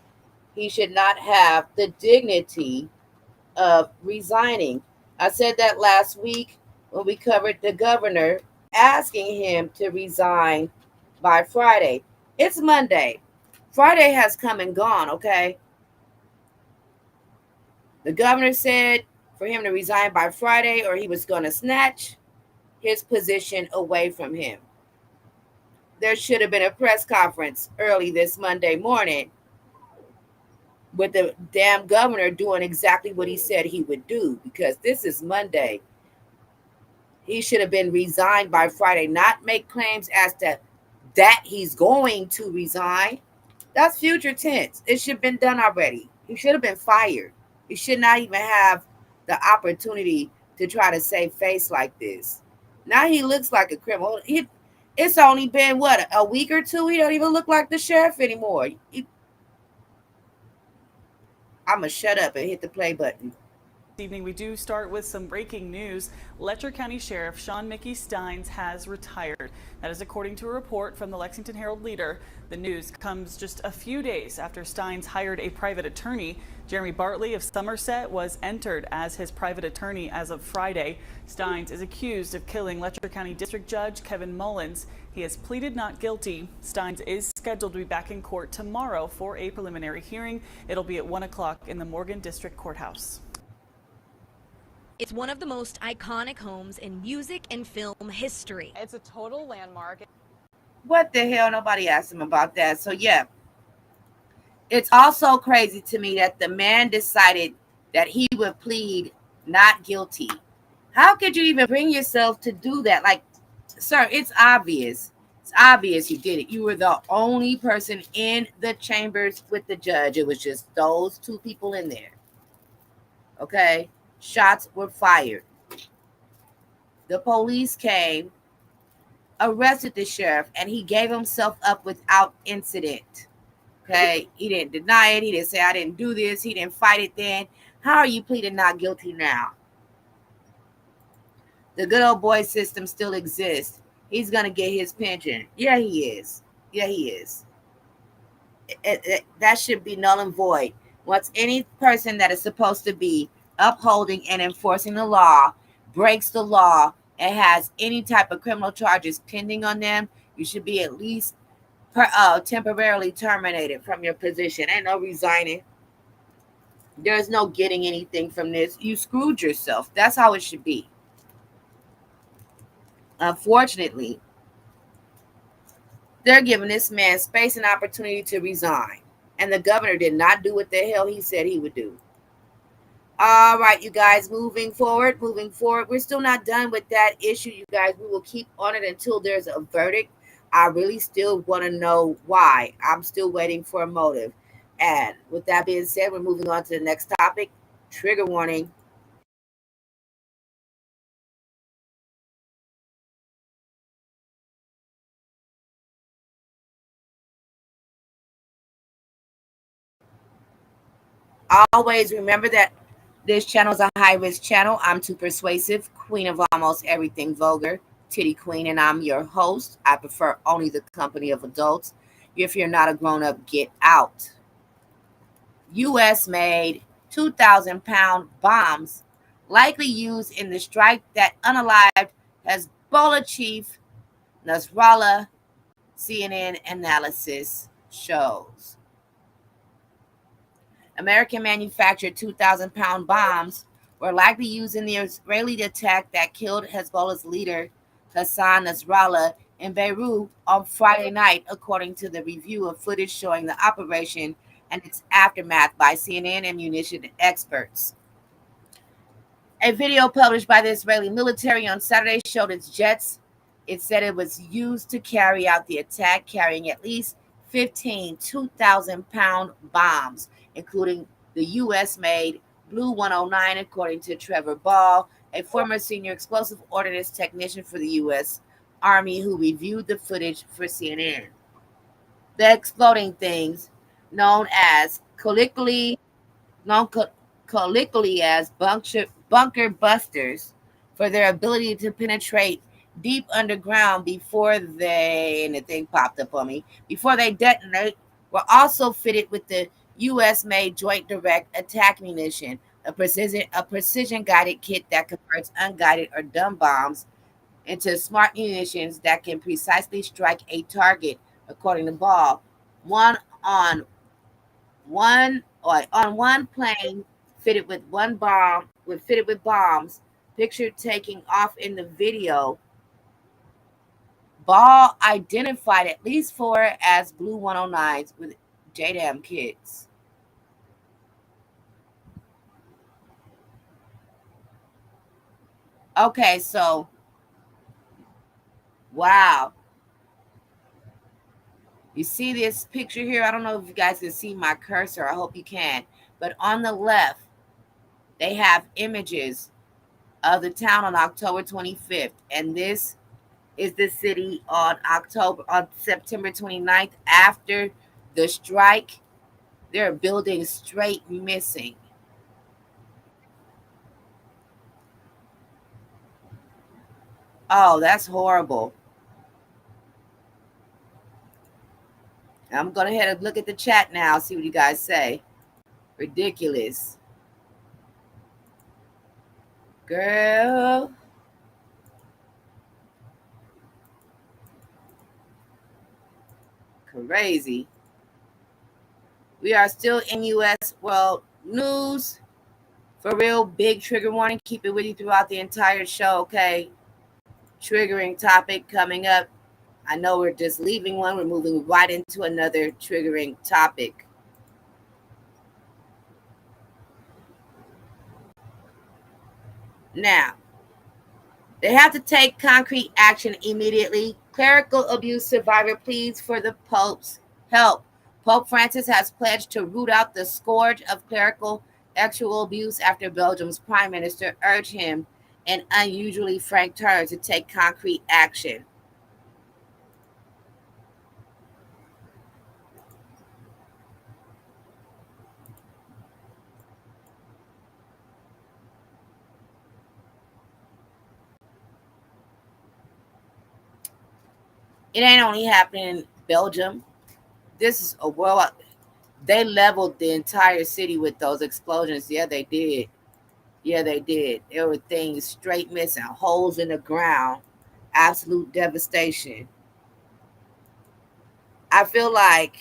He should not have the dignity of resigning. I said that last week when we covered the governor asking him to resign by Friday. It's Monday. Friday has come and gone, okay? The governor said for him to resign by Friday or he was going to snatch his position away from him. There should have been a press conference early this Monday morning with the damn governor doing exactly what he said he would do, because this is Monday. He should have been resigned by Friday, not make claims as to that he's going to resign. That's future tense. It should have been done already. He should have been fired. He should not even have the opportunity to try to save face like this. Now he looks like a criminal. It's only been, what, a week or two? He don't even look like the sheriff anymore. I'm going to shut up and hit the play button. This evening, we do start with some breaking news. Letcher County Sheriff Sean Mickey Steins has retired. That is according to a report from the Lexington Herald-Leader. The news comes just a few days after Steins hired a private attorney. Jeremy Bartley of Somerset was entered as his private attorney as of Friday. Steins is accused of killing Letcher County District Judge Kevin Mullins. He has pleaded not guilty. Steins is scheduled to be back in court tomorrow for a preliminary hearing. It'll be at 1 o'clock in the Morgan District Courthouse. It's one of the most iconic homes in music and film history. It's a total landmark. What the hell? Nobody asked him about that. So, yeah. It's also crazy to me that the man decided that he would plead not guilty. How could you even bring yourself to do that? Like, sir, it's obvious. It's obvious you did it. You were the only person in the chambers with the judge. It was just those two people in there. Okay? Shots were fired. The police came, arrested the sheriff, and he gave himself up without incident. Okay? He didn't deny it. He didn't say, I didn't do this. He didn't fight it then. How are you pleading not guilty now? The good old boy system still exists. He's going to get his pension. Yeah, he is. Yeah, he is. That should be null and void. Once any person that is supposed to be upholding and enforcing the law breaks the law and has any type of criminal charges pending on them, you should be at least temporarily terminated from your position. Ain't no resigning. There's no getting anything from this. You screwed yourself. That's how it should be. Unfortunately, They're giving this man space and opportunity to resign. And the governor did not do what the hell he said he would do. All right, you guys, moving forward. We're still not done with that issue, you guys. We will keep on it until there's a verdict. I really still want to know why. I'm still waiting for a motive. And with that being said, we're moving on to the next topic. Trigger warning. Always remember that this channel is a high-risk channel. I'm too persuasive, queen of almost everything vulgar, titty queen, and I'm your host. I prefer only the company of adults. If you're not a grown-up, get out. U.S.-made 2,000-pound bombs likely used in the strike that unalived Hezbollah chief Nasrallah, CNN analysis shows. American-manufactured 2,000-pound bombs were likely used in the Israeli attack that killed Hezbollah's leader Hassan Nasrallah in Beirut on Friday night, according to the review of footage showing the operation and its aftermath by CNN and munition experts. A video published by the Israeli military on Saturday showed its jets. It said it was used to carry out the attack, carrying at least 15 2,000-pound bombs, including the U.S.-made Blue 109, according to Trevor Ball, a former senior explosive ordnance technician for the U.S. Army who reviewed the footage for CNN. The exploding things, known colloquially as bunker busters, for their ability to penetrate deep underground before they detonate, were also fitted with the U.S.-made Joint Direct Attack Munition, a precision-guided kit that converts unguided or dumb bombs into smart munitions that can precisely strike a target, according to Ball. On one plane fitted with bombs, pictured taking off in the video, Ball identified at least 4 as Blue 109s with JDAM kits. Okay, so wow. You see this picture here? I don't know if you guys can see my cursor. I hope you can. But on the left, they have images of the town on October 25th. And this is the city on September 29th. After the strike, there are buildings straight missing. Oh, that's horrible. I'm going to head and look at the chat now, see what you guys say. Ridiculous. Girl. Crazy. We are still in U.S. world news. For real, big trigger warning. Keep it with you throughout the entire show, okay? Triggering topic coming up. I know we're just leaving one. We're moving right into another triggering topic. Now, they have to take concrete action immediately. Clerical abuse survivor pleads for the Pope's help. Pope Francis has pledged to root out the scourge of clerical sexual abuse after Belgium's prime minister urged him in unusually frank terms to take concrete action. It ain't only happening in Belgium. This is a world. They leveled the entire city with those explosions. Yeah, they did. Yeah, they did. There were things straight missing, holes in the ground, absolute devastation. I feel like,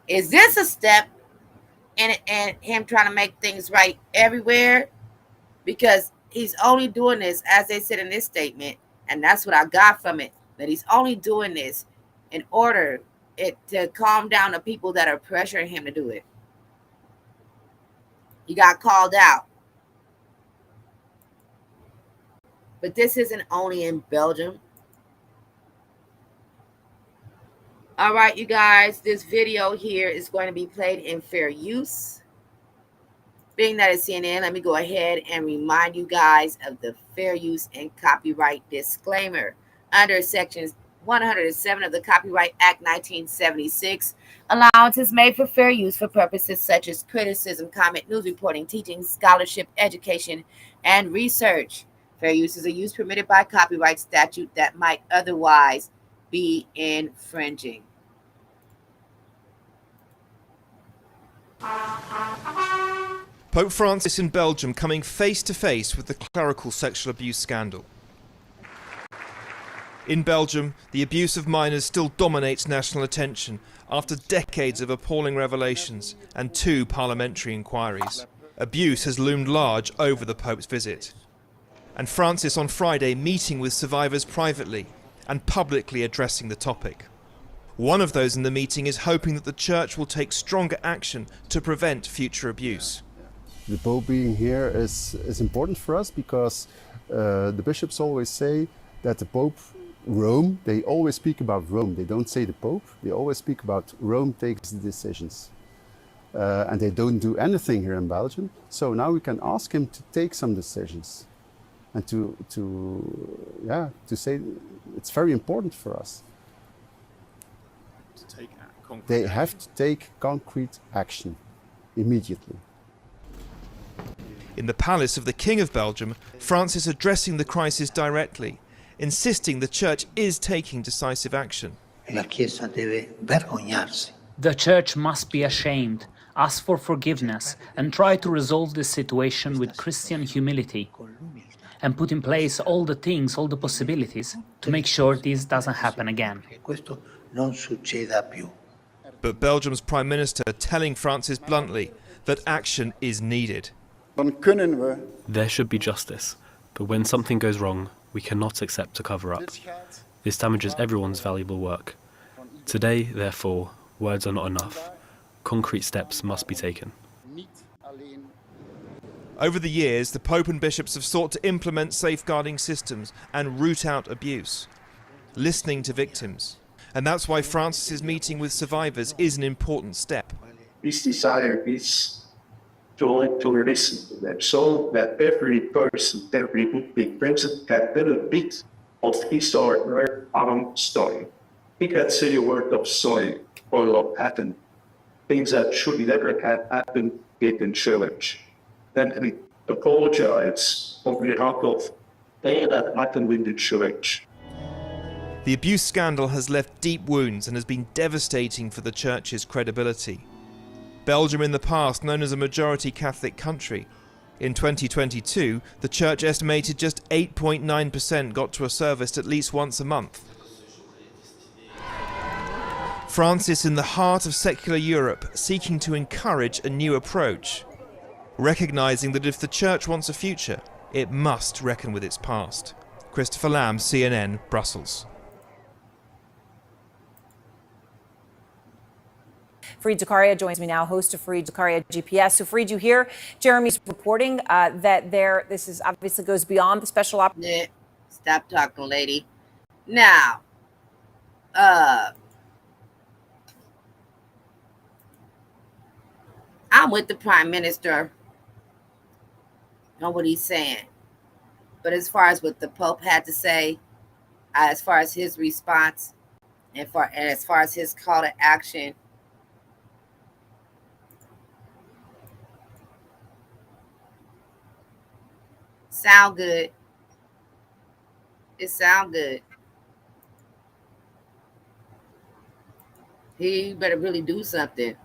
is this a step in him trying to make things right everywhere? Because he's only doing this, as they said in this statement, and that's what I got from it. that he's only doing this in order to calm down the people that are pressuring him to do it. He got called out. But this isn't only in Belgium. All right, you guys, this video here is going to be played in fair use. Being that it's CNN, let me go ahead and remind you guys of the fair use and copyright disclaimer. Under Section 107 of the Copyright Act 1976, allowance is made for fair use for purposes such as criticism, comment, news reporting, teaching, scholarship, education, and research. Fair use is a use permitted by copyright statute that might otherwise be infringing. Pope Francis in Belgium coming face to face with the clerical sexual abuse scandal. In Belgium, the abuse of minors still dominates national attention after decades of appalling revelations and 2 parliamentary inquiries. Abuse has loomed large over the Pope's visit. And Francis on Friday meeting with survivors privately and publicly addressing the topic. One of those in the meeting is hoping that the Church will take stronger action to prevent future abuse. The Pope being here is important for us because the bishops always say that the Pope, Rome, they always speak about Rome. They don't say the Pope, they always speak about Rome takes the decisions. And they don't do anything here in Belgium. So now we can ask him to take some decisions and to say it's very important for us. They have to take concrete action immediately. In the palace of the King of Belgium, Francis addressing the crisis directly, insisting the Church is taking decisive action. The Church must be ashamed, ask for forgiveness, and try to resolve this situation with Christian humility, and put in place all the things, all the possibilities, to make sure this doesn't happen again. But Belgium's Prime Minister telling Francis bluntly that action is needed. There should be justice, but when something goes wrong, we cannot accept a cover-up. This damages everyone's valuable work. Today, therefore, words are not enough. Concrete steps must be taken. Over the years, the Pope and bishops have sought to implement safeguarding systems and root out abuse, listening to victims. And that's why Francis's meeting with survivors is an important step. His desire is to listen to them, so that every person, every big present can tell a bit of his or her own story. He can say a word of sorry for what happened, things that should never have happened in church. Then we apologize on behalf of things that happened in the church. The abuse scandal has left deep wounds and has been devastating for the Church's credibility. Belgium in the past known as a majority Catholic country. In 2022, the Church estimated just 8.9% got to a service at least once a month. Francis in the heart of secular Europe, seeking to encourage a new approach, recognising that if the Church wants a future, it must reckon with its past. Christopher Lamb, CNN, Brussels. Fareed Zakaria joins me now, host of Fareed Zakaria GPS. So Fareed, you hear Jeremy's reporting that this is obviously goes beyond the special operation. Stop talking, lady. Now, I'm with the Prime Minister on what he's saying. But as far as what the Pope had to say, as far as his response, and as far as his call to action, sound good. It sound good. He better really do something.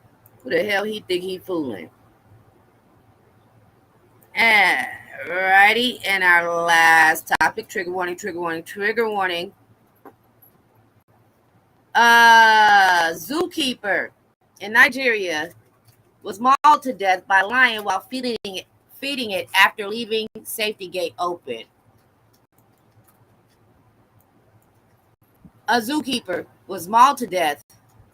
Who the hell he think he fooling? Alrighty, and our last topic, trigger warning, trigger warning, trigger warning. Zookeeper in Nigeria was mauled to death by a lion while feeding it after leaving safety gate open. A zookeeper was mauled to death.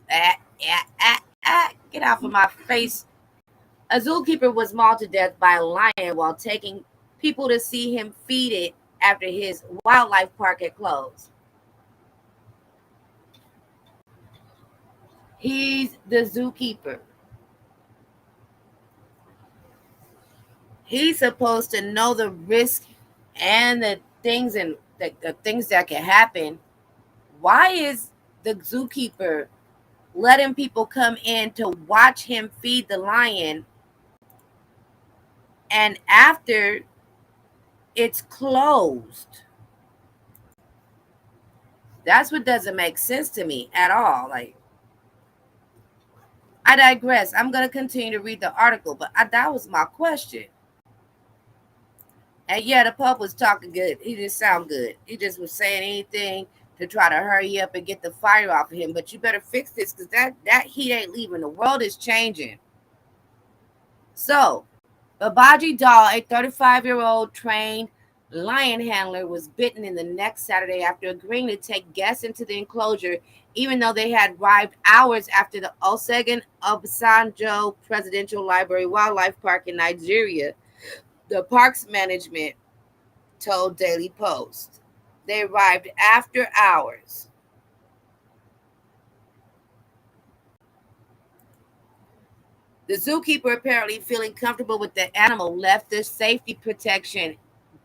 Get out of my face. A zookeeper was mauled to death by a lion while taking people to see him feed it after his wildlife park had closed. He's the zookeeper. He's supposed to know the risk and the things and the things that can happen. Why is the zookeeper letting people come in to watch him feed the lion, and after it's closed? That's what doesn't make sense to me at all. Like, I digress. I'm going to continue to read the article, but that was my question. And yeah, the pup was talking good. He didn't sound good. He just was saying anything to try to hurry up and get the fire off of him. But you better fix this, because that heat ain't leaving. The world is changing. So, Babaji Dal, a 35-year-old trained lion handler, was bitten in the neck Saturday after agreeing to take guests into the enclosure, even though they had arrived hours after the Olusegun Obasanjo Presidential Library Wildlife Park in Nigeria, the park's management told Daily Post. They arrived after hours. The zookeeper, apparently feeling comfortable with the animal, left the safety protection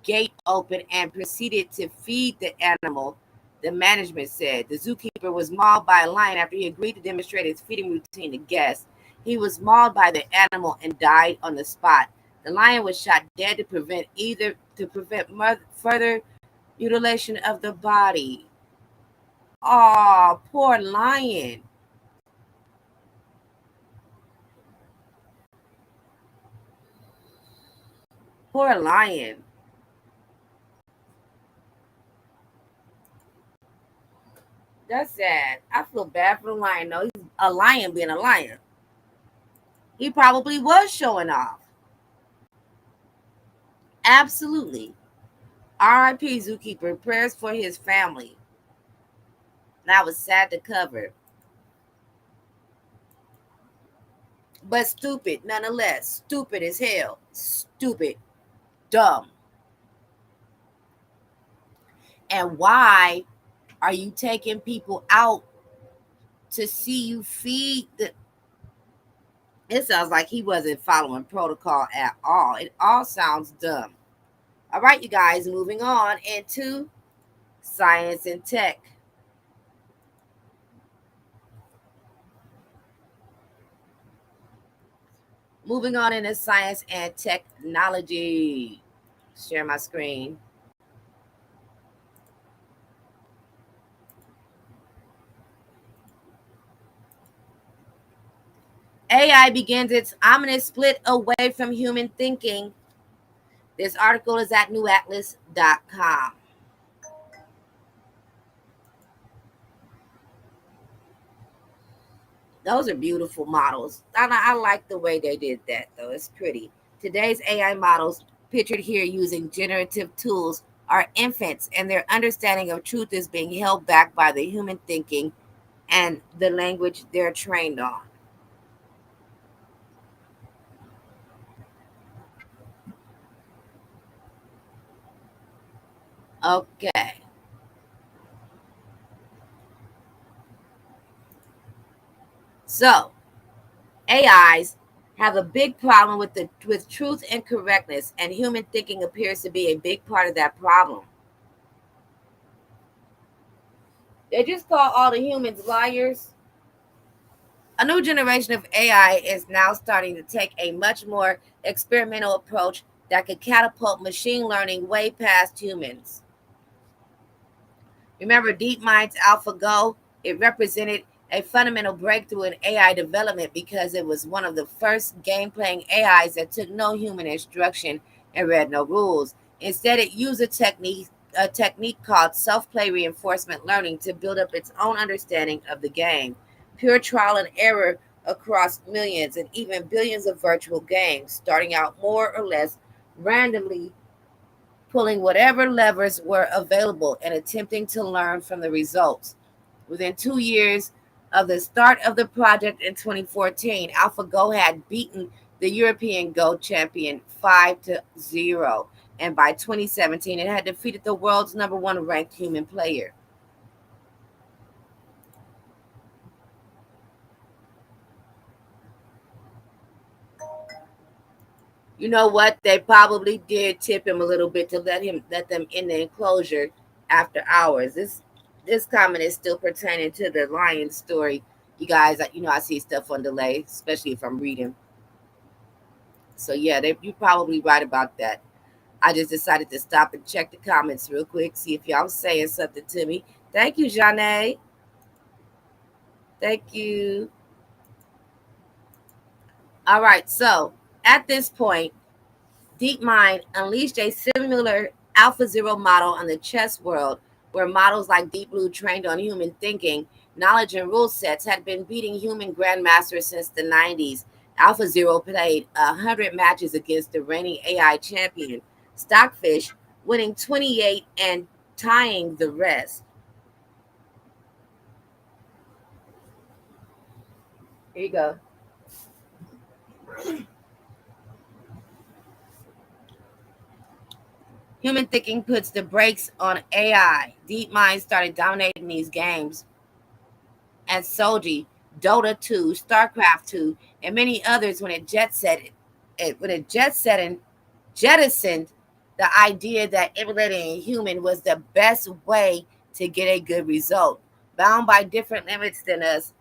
gate open and proceeded to feed the animal, the management said. The zookeeper was mauled by a lion after he agreed to demonstrate his feeding routine to guests. He was mauled by the animal and died on the spot. The lion was shot dead to prevent further mutilation of the body. Oh, poor lion. Poor lion. That's sad. I feel bad for the lion, though. He's a lion being a lion. He probably was showing off. Absolutely. R.I.P. Zookeeper. Prayers for his family. That was sad to cover. But stupid, nonetheless. Stupid as hell. Stupid. Dumb. And why are you taking people out to see you feed the... It sounds like he wasn't following protocol at all. It all sounds dumb. All right, you guys, moving on into science and tech. Moving on into science and technology. Share my screen. AI begins its ominous split away from human thinking. This article is at newatlas.com. Those are beautiful models. I like the way they did that, though. It's pretty. Today's AI models, pictured here using generative tools, are infants, and their understanding of truth is being held back by the human thinking and the language they're trained on. Okay. So, AIs have a big problem with truth and correctness, and human thinking appears to be a big part of that problem. They just call all the humans liars. A new generation of AI is now starting to take a much more experimental approach that could catapult machine learning way past humans. Remember DeepMind's AlphaGo? It represented a fundamental breakthrough in AI development because it was one of the first game-playing AIs that took no human instruction and read no rules. Instead, it used a technique called self-play reinforcement learning to build up its own understanding of the game. Pure trial and error across millions and even billions of virtual games, starting out more or less randomly, pulling whatever levers were available and attempting to learn from the results. Within 2 years of the start of the project in 2014, AlphaGo had beaten the European Go champion 5-0. And by 2017, it had defeated the world's #1 ranked human player. You know what? They probably did tip him a little bit to let them in the enclosure after hours. This comment is still pertaining to the lion story. You guys, I see stuff on delay, especially if I'm reading. So yeah, you're probably right about that. I just decided to stop and check the comments real quick, see if y'all saying something to me. Thank you, Janae. Thank you. All right, so at this point, DeepMind unleashed a similar AlphaZero model on the chess world, where models like Deep Blue, trained on human thinking, knowledge, and rule sets, had been beating human grandmasters since the 90s. AlphaZero played 100 matches against the reigning AI champion, Stockfish, winning 28 and tying the rest. Here you go. Human thinking puts the brakes on AI. DeepMind started dominating these games, and Soji, Dota 2, StarCraft 2, and many others when it jettisoned the idea that emulating a human was the best way to get a good result. Bound by different limits than us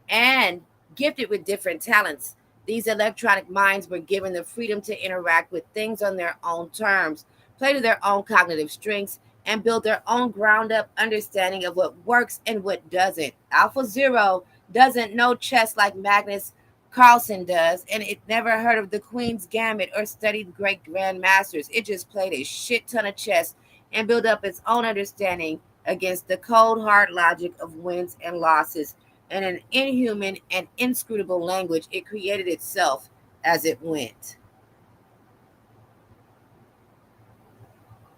and gifted with different talents, these electronic minds were given the freedom to interact with things on their own terms, play to their own cognitive strengths, and build their own ground-up understanding of what works and what doesn't. AlphaZero doesn't know chess like Magnus Carlsen does, and it never heard of the Queen's Gambit or studied great grandmasters. It just played a shit ton of chess and built up its own understanding against the cold, hard logic of wins and losses. And an inhuman and inscrutable language it created itself as it went.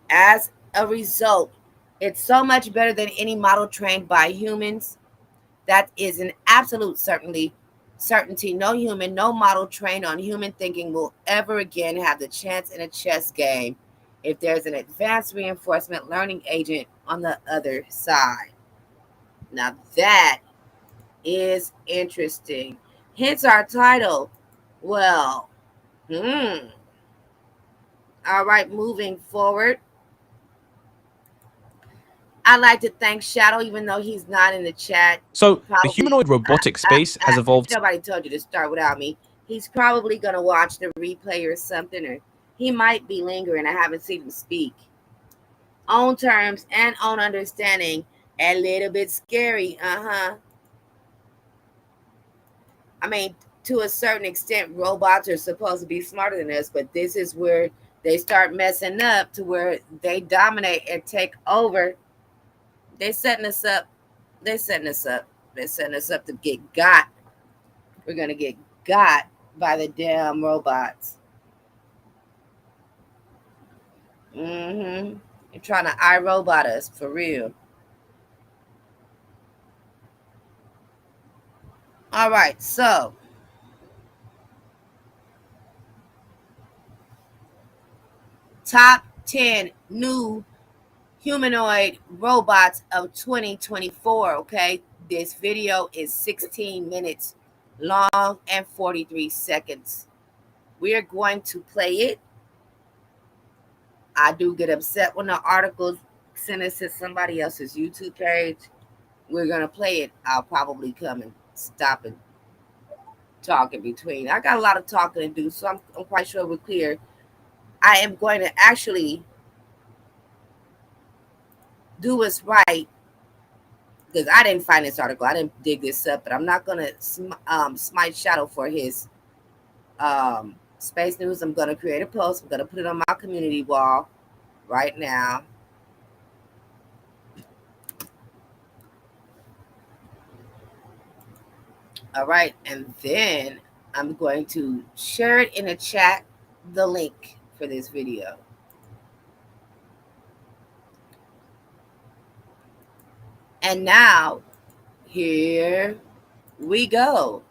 As a result, it's so much better than any model trained by humans. That is an absolute certainty. No human, no model trained on human thinking will ever again have the chance in a chess game if there's an advanced reinforcement learning agent on the other side. Now that is interesting. Hence our title. Well, all right, moving forward. I'd like to thank Shadow, even though he's not in the chat. So, the humanoid robotic space has evolved. Nobody told you to start without me. He's probably going to watch the replay or something, or he might be lingering. I haven't seen him speak. Own terms and own understanding. A little bit scary, I mean, to a certain extent, robots are supposed to be smarter than us, but this is where they start messing up to where they dominate and take over. They're setting us up. They're setting us up to get got. We're going to get got by the damn robots. They're trying to iRobot us, for real. All right, so top 10 new humanoid robots of 2024. Okay, this video is 16 minutes long and 43 seconds. We are going to play it. I do get upset when the articles send it to somebody else's YouTube page. We're gonna play it. I'll probably come and stop and talk in between. I got a lot of talking to do, so I'm quite sure we're clear. I am going to actually do what's right, because I didn't find this article. I didn't dig this up, but I'm not going to smite Shadow for his space news. I'm going to create a post. I'm going to put it on my community wall right now. All right, and then I'm going to share it in the chat, the link for this video. And now, here we go.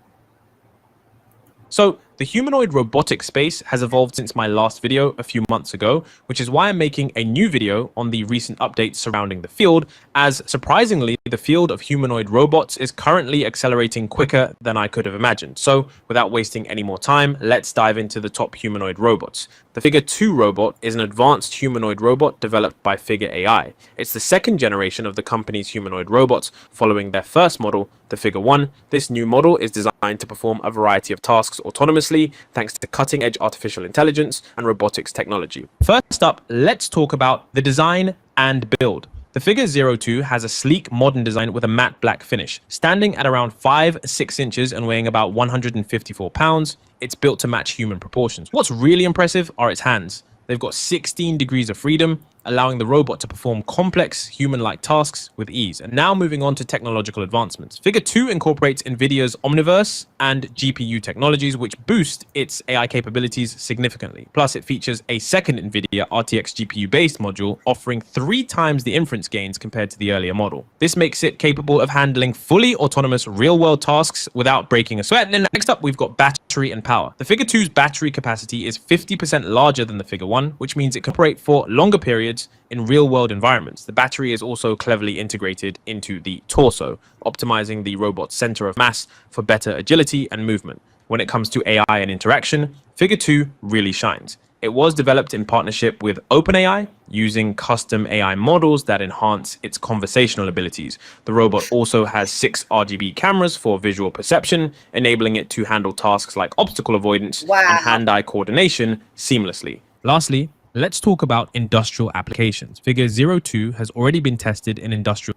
So, the humanoid robotic space has evolved since my last video a few months ago, which is why I'm making a new video on the recent updates surrounding the field, as surprisingly, the field of humanoid robots is currently accelerating quicker than I could have imagined. So, without wasting any more time, let's dive into the top humanoid robots. The Figure 2 robot is an advanced humanoid robot developed by Figure AI. It's the second generation of the company's humanoid robots, following their first model, the Figure 1. This new model is designed to perform a variety of tasks autonomously, thanks to cutting-edge artificial intelligence and robotics technology. First up, let's talk about the design and build. The Figure 02 has a sleek, modern design with a matte black finish. Standing at around 5'6" inches and weighing about 154 pounds, it's built to match human proportions. What's really impressive are its hands. They've got 16 degrees of freedom, allowing the robot to perform complex human-like tasks with ease. And now moving on to technological advancements. Figure 2 incorporates NVIDIA's Omniverse and GPU technologies, which boost its AI capabilities significantly. Plus, it features a second NVIDIA RTX GPU-based module, offering 3 times the inference gains compared to the earlier model. This makes it capable of handling fully autonomous real-world tasks without breaking a sweat. And then next up, we've got battery and power. The Figure 2's battery capacity is 50% larger than the Figure 1, which means it can operate for longer periods in real-world environments. The battery is also cleverly integrated into the torso, optimizing the robot's center of mass for better agility and movement. When it comes to AI and interaction, Figure 2 really shines. It was developed in partnership with OpenAI, using custom AI models that enhance its conversational abilities. The robot also has 6 RGB cameras for visual perception, enabling it to handle tasks like obstacle avoidance and hand-eye coordination seamlessly. Lastly, let's talk about industrial applications. Figure 02 has already been tested in industrial.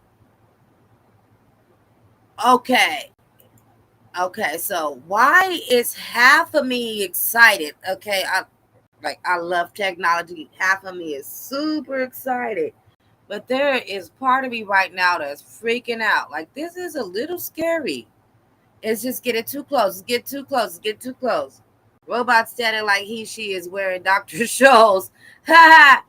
Okay, so why is half of me excited? Okay, I love technology. Half of me is super excited. But there is part of me right now that's freaking out. Like, this is a little scary. It's just getting too close. Get too close. Get too close. Robot standing like she is wearing Dr. Scholl's. Ha!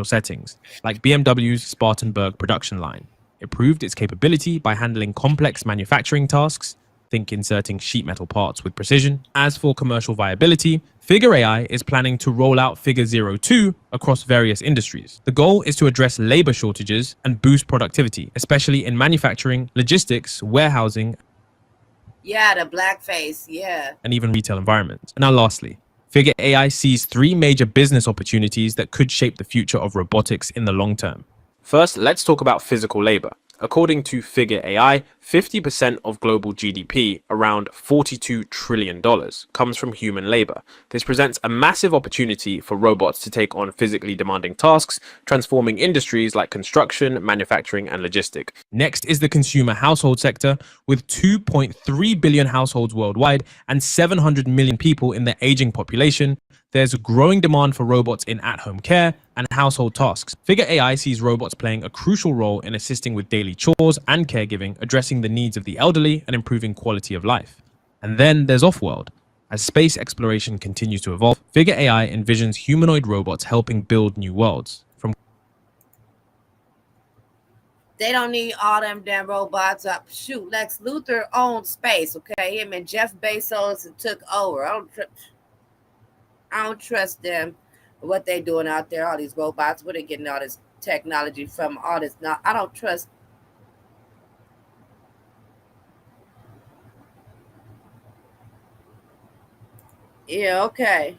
Settings, like BMW's Spartanburg production line. It proved its capability by handling complex manufacturing tasks, think inserting sheet metal parts with precision. As for commercial viability, Figure AI is planning to roll out Figure 02 across various industries. The goal is to address labor shortages and boost productivity, especially in manufacturing, logistics, warehousing, Yeah, the blackface, yeah. and even retail environments. And now lastly, Figure AI sees 3 major business opportunities that could shape the future of robotics in the long term. First, let's talk about physical labor. According to Figure AI, 50% of global GDP, around $42 trillion, comes from human labor. This presents a massive opportunity for robots to take on physically demanding tasks, transforming industries like construction, manufacturing, and logistics. Next is the consumer household sector, with 2.3 billion households worldwide and 700 million people in the aging population. There's a growing demand for robots in at-home care and household tasks. Figure AI sees robots playing a crucial role in assisting with daily chores and caregiving, addressing the needs of the elderly and improving quality of life. And then there's off-world. As space exploration continues to evolve, Figure AI envisions humanoid robots helping build new worlds. They don't need all them damn robots up. Shoot, Lex Luthor owned space, okay? Him and Jeff Bezos took over. I don't trust them. What they doing out there, all these robots, where they getting all this technology from, all this. Now, I don't trust. Yeah, okay.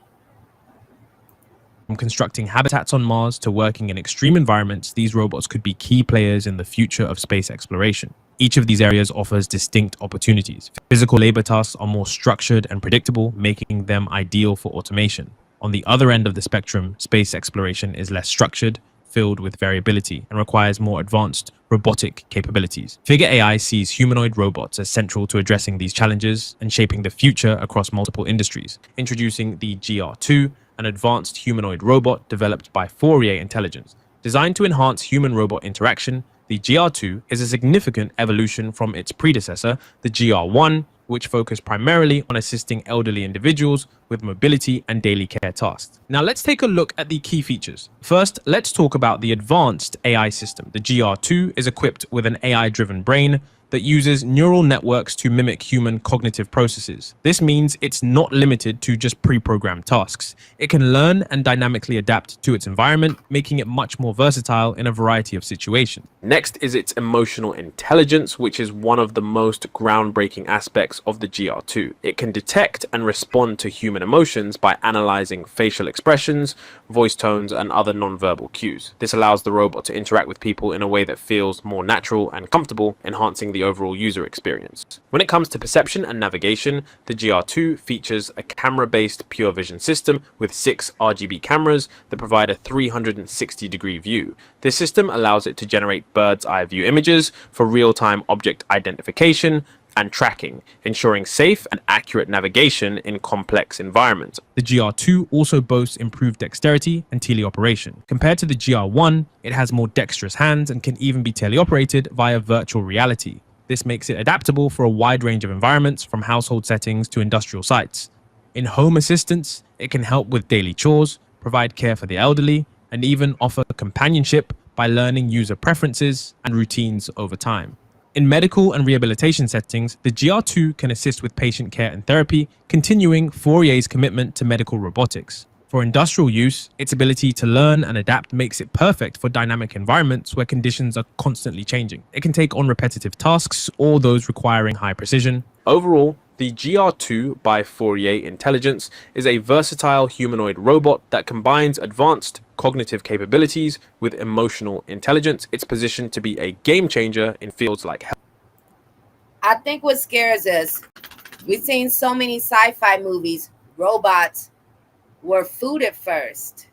From constructing habitats on Mars to working in extreme environments, these robots could be key players in the future of space exploration. Each of these areas offers distinct opportunities. Physical labor tasks are more structured and predictable, making them ideal for automation. On the other end of the spectrum, space exploration is less structured, filled with variability, and requires more advanced robotic capabilities. Figure AI sees humanoid robots as central to addressing these challenges and shaping the future across multiple industries. Introducing the GR2, an advanced humanoid robot developed by Fourier Intelligence. Designed to enhance human-robot interaction, the GR2 is a significant evolution from its predecessor, the GR1, which focus primarily on assisting elderly individuals with mobility and daily care tasks. Now let's take a look at the key features. First, let's talk about the advanced AI system. The GR2 is equipped with an AI-driven brain that uses neural networks to mimic human cognitive processes. This means it's not limited to just pre-programmed tasks. It can learn and dynamically adapt to its environment, making it much more versatile in a variety of situations. Next is its emotional intelligence, which is one of the most groundbreaking aspects of the GR2. It can detect and respond to human emotions by analyzing facial expressions, voice tones, and other nonverbal cues. This allows the robot to interact with people in a way that feels more natural and comfortable, enhancing the overall user experience. When it comes to perception and navigation, the GR2 features a camera-based pure vision system with 6 RGB cameras that provide a 360-degree view. This system allows it to generate bird's eye view images for real-time object identification and tracking, ensuring safe and accurate navigation in complex environments. The GR2 also boasts improved dexterity and teleoperation. Compared to the GR1, it has more dexterous hands and can even be teleoperated via virtual reality. This makes it adaptable for a wide range of environments, from household settings to industrial sites. In home assistance, it can help with daily chores, provide care for the elderly, and even offer companionship by learning user preferences and routines over time. In medical and rehabilitation settings, the GR2 can assist with patient care and therapy, continuing Fourier's commitment to medical robotics. For industrial use, its ability to learn and adapt makes it perfect for dynamic environments where conditions are constantly changing. It can take on repetitive tasks or those requiring high precision. Overall, the GR2 by Fourier Intelligence is a versatile humanoid robot that combines advanced cognitive capabilities with emotional intelligence. It's positioned to be a game changer in fields like health. I think what scares us, we've seen so many sci-fi movies, robots were food at first.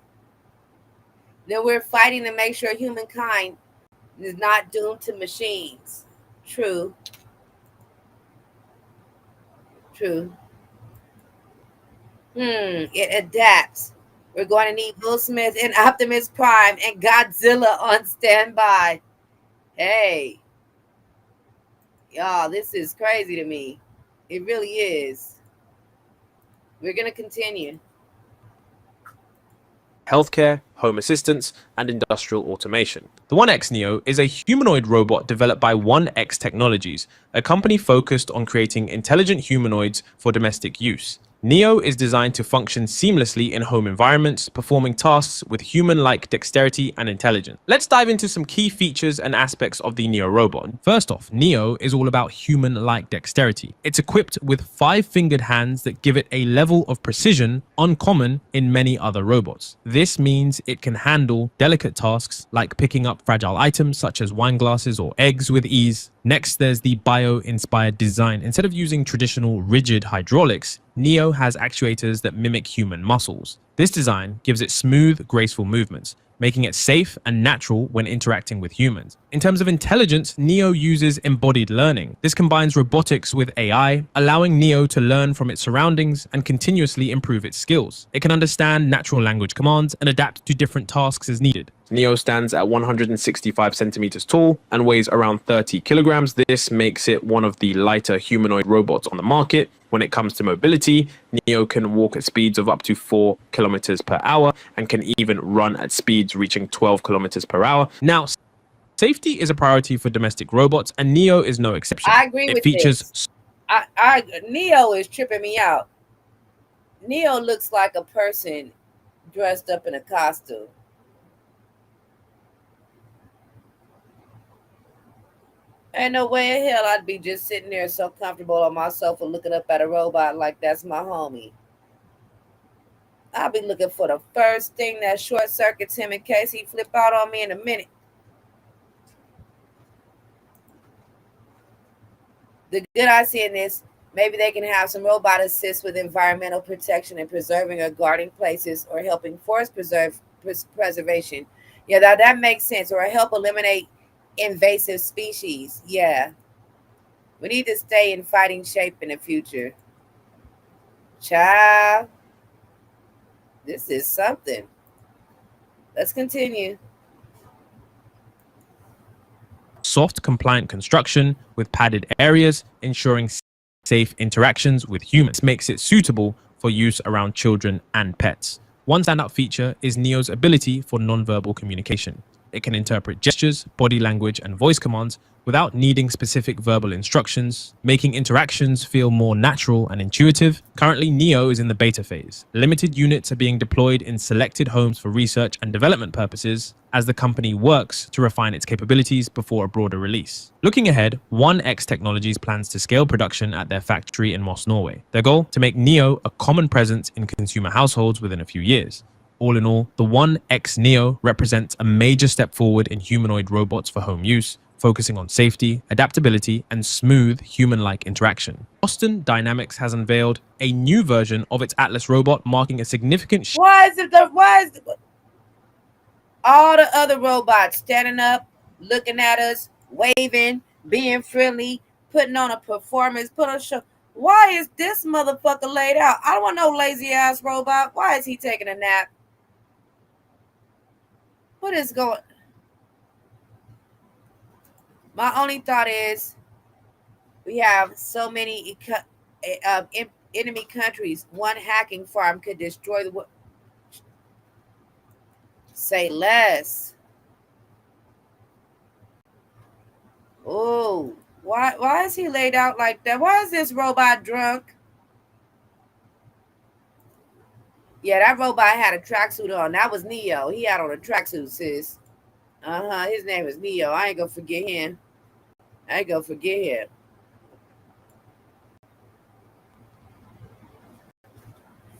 Then we're fighting to make sure humankind is not doomed to machines. True. True. It adapts. We're going to need Will Smith and Optimus Prime and Godzilla on standby. Hey. Y'all, this is crazy to me. It really is. We're going to continue. Healthcare, home assistance, and industrial automation. The 1X Neo is a humanoid robot developed by 1X Technologies, a company focused on creating intelligent humanoids for domestic use. Neo is designed to function seamlessly in home environments, performing tasks with human-like dexterity and intelligence. Let's dive into some key features and aspects of the Neo robot. First off, Neo is all about human-like dexterity. It's equipped with 5-fingered hands that give it a level of precision uncommon in many other robots. This means it can handle delicate tasks like picking up fragile items such as wine glasses or eggs with ease. Next, there's the bio-inspired design. Instead of using traditional rigid hydraulics, Neo has actuators that mimic human muscles. This design gives it smooth, graceful movements, making it safe and natural when interacting with humans. In terms of intelligence, Neo uses embodied learning. This combines robotics with AI, allowing Neo to learn from its surroundings and continuously improve its skills. It can understand natural language commands and adapt to different tasks as needed. Neo stands at 165 centimeters tall and weighs around 30 kilograms. This makes it one of the lighter humanoid robots on the market. When it comes to mobility, Neo can walk at speeds of up to 4 kilometers per hour and can even run at speeds reaching 12 kilometers per hour. Now, safety is a priority for domestic robots, and Neo is no exception. I agree with this. Neo is tripping me out. Neo looks like a person dressed up in a costume. Ain't no way in hell I'd be just sitting there so comfortable on my sofa looking up at a robot like that's my homie. I'll be looking for the first thing that short circuits him in case he flip out on me in a minute. The good I see in this, maybe they can have some robot assist with environmental protection and preserving or guarding places or helping forest preservation. Yeah, that makes sense. Or help eliminate invasive species. Yeah, we need to stay in fighting shape in the future. Child, this is something. Let's continue. Soft, compliant construction with padded areas, ensuring safe interactions with humans. This makes it suitable for use around children and pets. One standout feature is Neo's ability for nonverbal communication. It can interpret gestures, body language, and voice commands without needing specific verbal instructions, making interactions feel more natural and intuitive. Currently, Neo is in the beta phase. Limited units are being deployed in selected homes for research and development purposes as the company works to refine its capabilities before a broader release. Looking ahead, 1X Technologies plans to scale production at their factory in Moss, Norway. Their goal? To make Neo a common presence in consumer households within a few years. All in all, the 1X Neo represents a major step forward in humanoid robots for home use, focusing on safety, adaptability, and smooth human-like interaction. Boston Dynamics has unveiled a new version of its Atlas robot, marking a significant shift. Why is all the other robots standing up, looking at us, waving, being friendly, putting on a performance, put on a show? Why is this motherfucker laid out? I don't want no lazy ass robot. Why is he taking a nap? What is going? My only thought is we have so many enemy countries. One hacking farm could destroy the world. Say less. Oh, why is he laid out like that? Why is this robot drunk? Yeah, that robot had a tracksuit on. That was Neo. He had on a tracksuit, sis. His name is Neo. I ain't gonna forget him.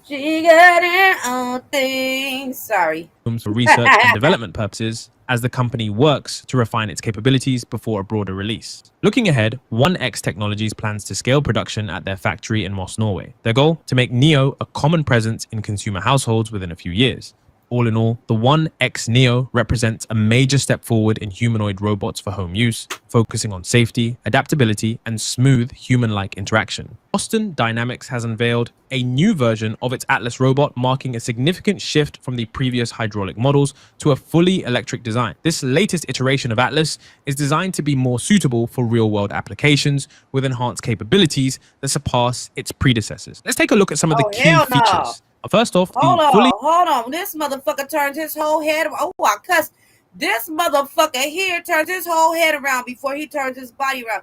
She got her own thing. Sorry. For research and development purposes as the company works to refine its capabilities before a broader release. Looking ahead, 1X Technologies plans to scale production at their factory in Moss, Norway. Their goal? To make Neo a common presence in consumer households within a few years. All in all, the 1X Neo represents a major step forward in humanoid robots for home use, focusing on safety, adaptability, and smooth human-like interaction. Boston Dynamics has unveiled a new version of its Atlas robot, marking a significant shift from the previous hydraulic models to a fully electric design. This latest iteration of Atlas is designed to be more suitable for real-world applications with enhanced capabilities that surpass its predecessors. Let's take a look at some of the key features. First off, hold on. This motherfucker turns his whole head. Oh, I cuss. This motherfucker here turns his whole head around before he turns his body around.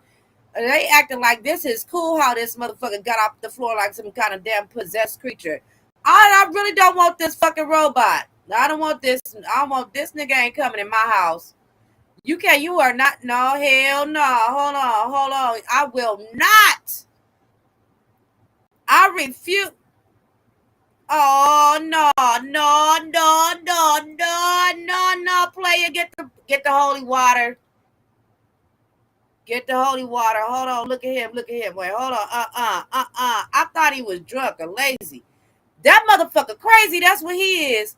And they acting like this is cool how this motherfucker got off the floor like some kind of damn possessed creature. I really don't want this fucking robot. I don't want this. I want this nigga ain't coming in my house. You are not. No, hell no. Hold on. I will not. I refuse. Oh no, player, get the holy water. Get the holy water. Hold on, look at him. Wait, hold on. I thought he was drunk or lazy. That motherfucker crazy, that's what he is.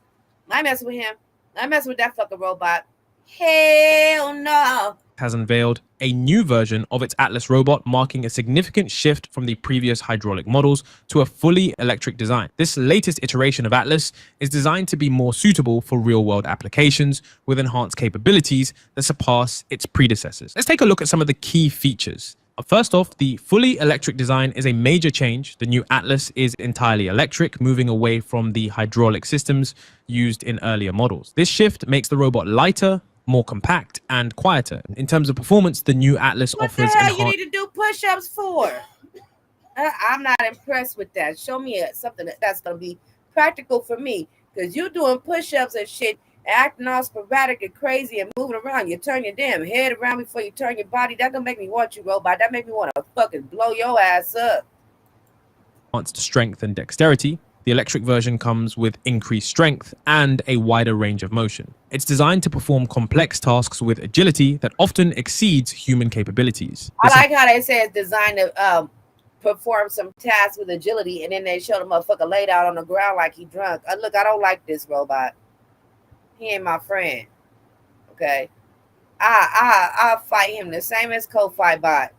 I mess with him. I mess with that fucking robot. Hell no. Has unveiled a new version of its Atlas robot, marking a significant shift from the previous hydraulic models to a fully electric design. This latest iteration of Atlas is designed to be more suitable for real-world applications with enhanced capabilities that surpass its predecessors. Let's take a look at some of the key features. First off, the fully electric design is a major change. The new Atlas is entirely electric, moving away from the hydraulic systems used in earlier models. This shift makes the robot lighter, more compact, and quieter. In terms of performance, the new Atlas offers What the hell you need to do push-ups for? I'm not impressed with that. Show me something that's going to be practical for me. Because you doing push-ups and shit, acting all sporadic and crazy and moving around. You turn your damn head around before you turn your body. That going to make me want you, robot. That make me want to fucking blow your ass up. Enhanced strength and dexterity. The electric version comes with increased strength and a wider range of motion. It's designed to perform complex tasks with agility that often exceeds human capabilities. I like how they say it's designed to perform some tasks with agility, and then they show the motherfucker laid out on the ground like he drunk. Look, I don't like this robot. He ain't my friend. Okay. I'll fight him the same as Ko-Fi bot.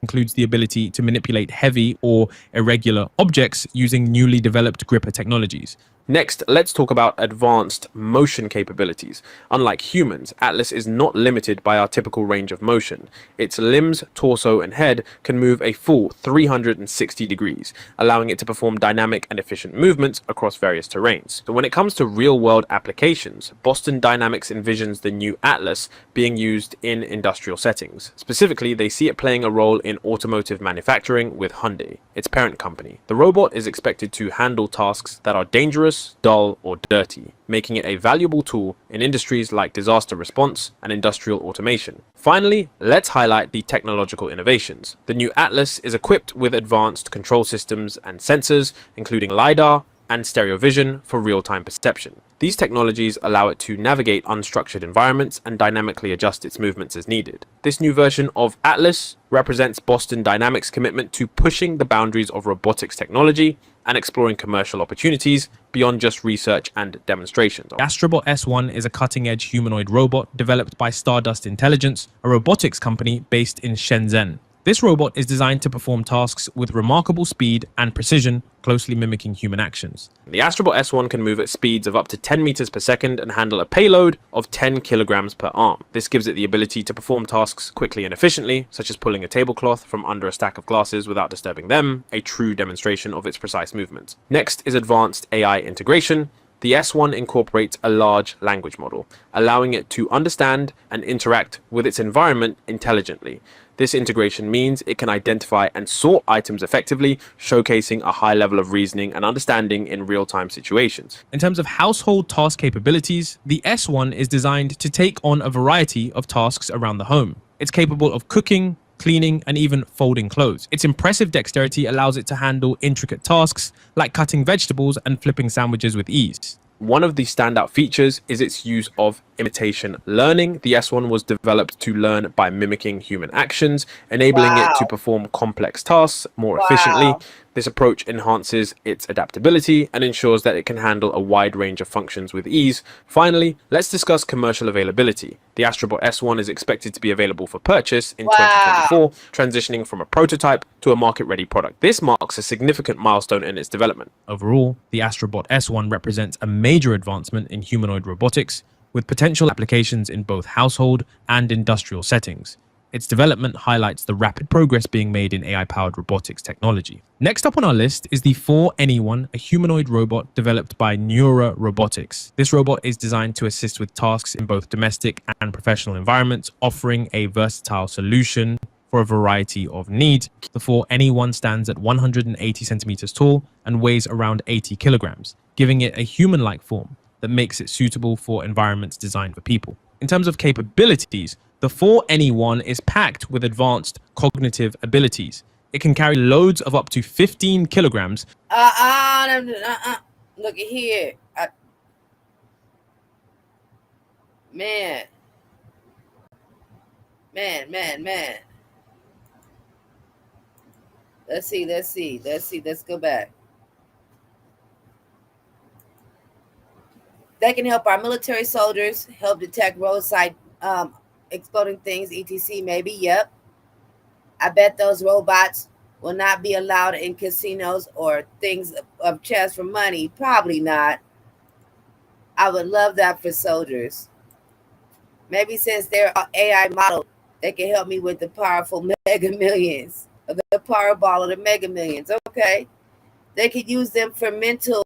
Includes the ability to manipulate heavy or irregular objects using newly developed gripper technologies. Next, let's talk about advanced motion capabilities. Unlike humans, Atlas is not limited by our typical range of motion. Its limbs, torso, and head can move a full 360 degrees, allowing it to perform dynamic and efficient movements across various terrains. So when it comes to real-world applications, Boston Dynamics envisions the new Atlas being used in industrial settings. Specifically, they see it playing a role in automotive manufacturing with Hyundai, its parent company. The robot is expected to handle tasks that are dangerous, dull, or dirty, making it a valuable tool in industries like disaster response and industrial automation. Finally, let's highlight the technological innovations. The new Atlas is equipped with advanced control systems and sensors, including LiDAR and stereo vision for real-time perception. These technologies allow it to navigate unstructured environments and dynamically adjust its movements as needed. This new version of Atlas represents Boston Dynamics' commitment to pushing the boundaries of robotics technology and exploring commercial opportunities beyond just research and demonstrations. The Astrobot S1 is a cutting-edge humanoid robot developed by Stardust Intelligence, a robotics company based in Shenzhen. This robot is designed to perform tasks with remarkable speed and precision, closely mimicking human actions. The Astrobot S1 can move at speeds of up to 10 meters per second and handle a payload of 10 kilograms per arm. This gives it the ability to perform tasks quickly and efficiently, such as pulling a tablecloth from under a stack of glasses without disturbing them, a true demonstration of its precise movements. Next is advanced AI integration. The S1 incorporates a large language model, allowing it to understand and interact with its environment intelligently. This integration means it can identify and sort items effectively, showcasing a high level of reasoning and understanding in real-time situations. In terms of household task capabilities, the S1 is designed to take on a variety of tasks around the home. It's capable of cooking, cleaning, and even folding clothes. Its impressive dexterity allows it to handle intricate tasks like cutting vegetables and flipping sandwiches with ease. One of the standout features is its use of imitation learning. The S1 was developed to learn by mimicking human actions, enabling it to perform complex tasks more efficiently. This approach enhances its adaptability and ensures that it can handle a wide range of functions with ease. Finally, let's discuss commercial availability. The Astrobot S1 is expected to be available for purchase in 2024, transitioning from a prototype to a market-ready product. This marks a significant milestone in its development. Overall, the Astrobot S1 represents a major advancement in humanoid robotics, with potential applications in both household and industrial settings. Its development highlights the rapid progress being made in AI-powered robotics technology. Next up on our list is the 4Anyone, a humanoid robot developed by Neura Robotics. This robot is designed to assist with tasks in both domestic and professional environments, offering a versatile solution for a variety of needs. The 4Anyone stands at 180 centimeters tall and weighs around 80 kilograms, giving it a human-like form that makes it suitable for environments designed for people. In terms of capabilities, the 4Anyone is packed with advanced cognitive abilities. It can carry loads of up to 15 kilograms. Look at here. Man. Let's see. Let's go back. They can help our military soldiers, help detect roadside exploding things, etc. Maybe, yep. I bet those robots will not be allowed in casinos or things of chess for money. Probably not. I would love that for soldiers. Maybe since they're AI model, they can help me with the powerful Mega Millions, or the Powerball of the Mega Millions. Okay. They could use them for mental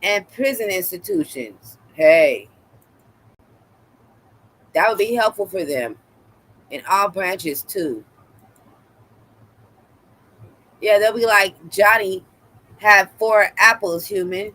and prison institutions. Hey. That would be helpful for them in all branches too. Yeah, they'll be like, Johnny had 4 apples, human.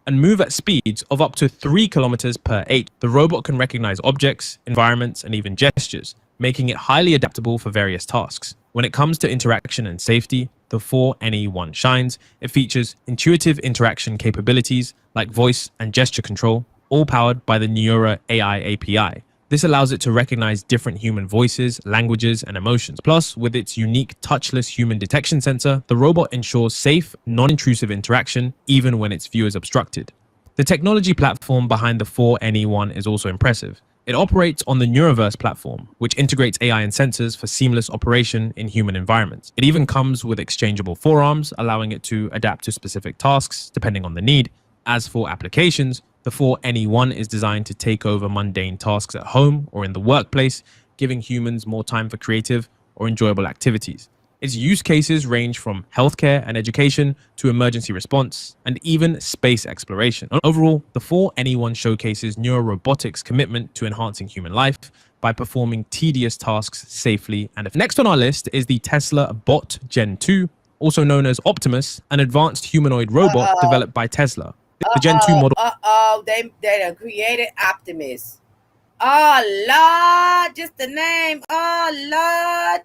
And move at speeds of up to 3 kilometers per 8. The robot can recognize objects, environments, and even gestures, making it highly adaptable for various tasks. When it comes to interaction and safety, the 4Anyone shines. It features intuitive interaction capabilities like voice and gesture control, all powered by the Neura AI API. This allows it to recognize different human voices, languages, and emotions. Plus, with its unique touchless human detection sensor, the robot ensures safe, non-intrusive interaction even when its view is obstructed. The technology platform behind the 4Anyone is also impressive. It operates on the Neuroverse platform, which integrates AI and sensors for seamless operation in human environments. It even comes with exchangeable forearms, allowing it to adapt to specific tasks depending on the need. As for applications, the 4NE1 is designed to take over mundane tasks at home or in the workplace, giving humans more time for creative or enjoyable activities. Its use cases range from healthcare and education to emergency response and even space exploration. Overall, the 4NE1 showcases neurorobotics' commitment to enhancing human life by performing tedious tasks safely and effectively. Next on our list is the Tesla Bot Gen 2, also known as Optimus, an advanced humanoid robot developed by Tesla. The Gen 2 model They done created Optimus. Oh Lord, just the name. Oh Lord.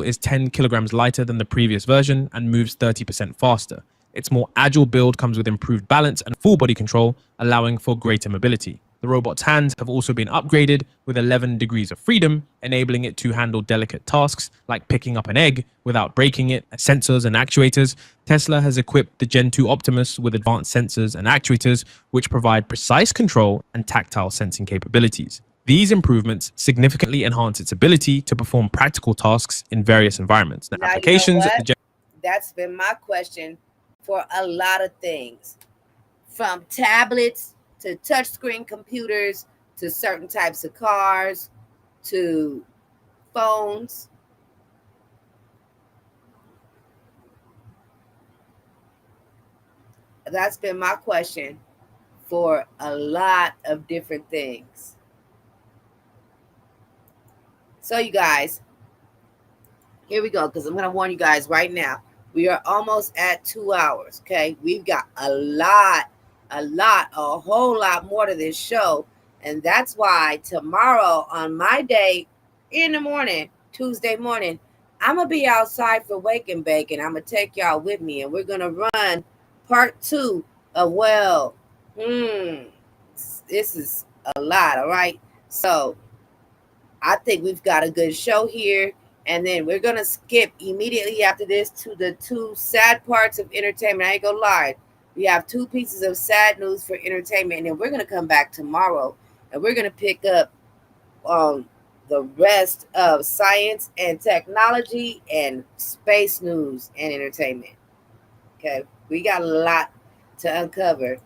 is 10 kilograms lighter than the previous version and moves 30% faster. Its more agile build comes with improved balance and full body control, allowing for greater mobility. The robot's hands have also been upgraded with 11 degrees of freedom, enabling it to handle delicate tasks like picking up an egg without breaking it. Sensors and actuators. Tesla has equipped the Gen 2 Optimus with advanced sensors and actuators, which provide precise control and tactile sensing capabilities. These improvements significantly enhance its ability to perform practical tasks in various environments. Now, applications. That's been my question for a lot of things, from tablets to touchscreen computers to certain types of cars to phones. That's been my question for a lot of different things. So you guys, here we go, because I'm going to warn you guys right now. We are almost at 2 hours, okay? We've got a whole lot more to this show. And that's why tomorrow on my day in the morning, Tuesday morning, I'm going to be outside for Wake and Bake, and I'm going to take y'all with me. And we're going to run part 2 of, this is a lot, all right? So I think we've got a good show here. And then we're going to skip immediately after this to the 2 sad parts of entertainment. I ain't gonna lie. We have 2 pieces of sad news for entertainment. And then we're going to come back tomorrow. And we're going to pick up the rest of science and technology and space news and entertainment. Okay. We got a lot to uncover.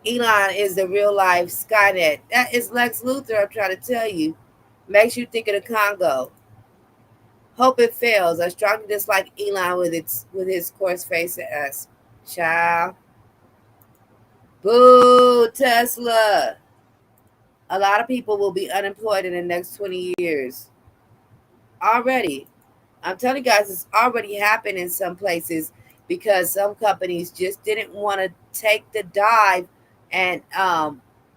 Elon is the real life Skynet. That is Lex Luthor, I'm trying to tell you. Makes you think of the Congo. Hope it fails. I strongly dislike Elon with his coarse face and ass. Child. Boo, Tesla. A lot of people will be unemployed in the next 20 years. Already. I'm telling you guys, it's already happened in some places because some companies just didn't want to take the dive and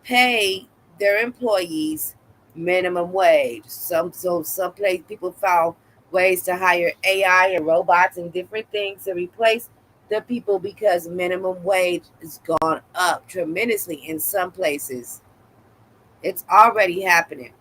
pay their employees minimum wage. Some place people found ways to hire AI and robots and different things to replace the people because minimum wage has gone up tremendously in some places. It's already happening.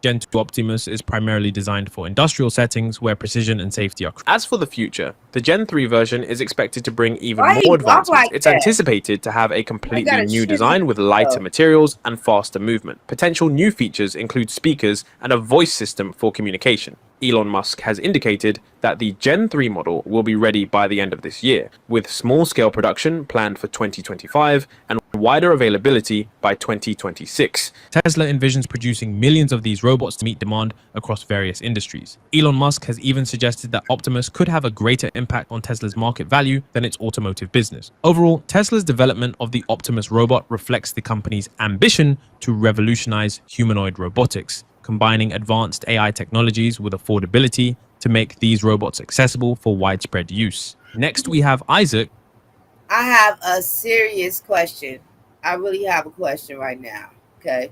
Gen 2 Optimus is primarily designed for industrial settings where precision and safety are. As for the future, the Gen 3 version is expected to bring even more advancements. It's anticipated to have a completely new design with lighter materials and faster movement. Potential new features include speakers and a voice system for communication. Elon Musk has indicated that the Gen 3 model will be ready by the end of this year, with small-scale production planned for 2025 and wider availability by 2026. Tesla envisions producing millions of these robots to meet demand across various industries. Elon Musk has even suggested that Optimus could have a greater impact on Tesla's market value than its automotive business. Overall, Tesla's development of the Optimus robot reflects the company's ambition to revolutionize humanoid robotics, combining advanced AI technologies with affordability to make these robots accessible for widespread use. Next, we have Isaac. I have a serious question. I really have a question right now, okay?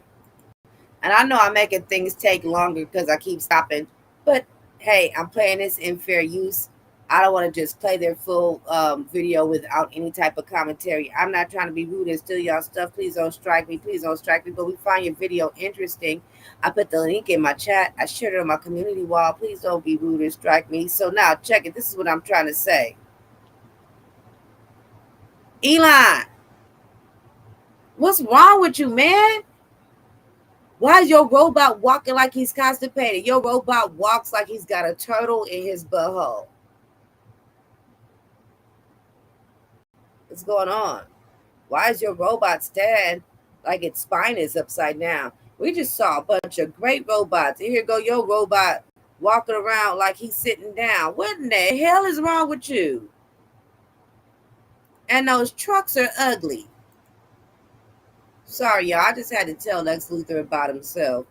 And I know I'm making things take longer because I keep stopping, but hey, I'm playing this in fair use. I don't want to just play their full video without any type of commentary. I'm not trying to be rude and steal y'all stuff. Please don't strike me. Please don't strike me. But we find your video interesting. I put the link in my chat. I shared it on my community wall. Please don't be rude and strike me. So now check it. This is what I'm trying to say. Elon, What's wrong with you, man? Why is your robot walking like he's constipated? Your robot walks like he's got a turtle in his butthole. What's going on? Why is your robot stand like its spine is upside down? We just saw a bunch of great robots. And here go your robot walking around like he's sitting down. What in the hell is wrong with you? And those trucks are ugly. Sorry, y'all. I just had to tell Lex Luthor about himself.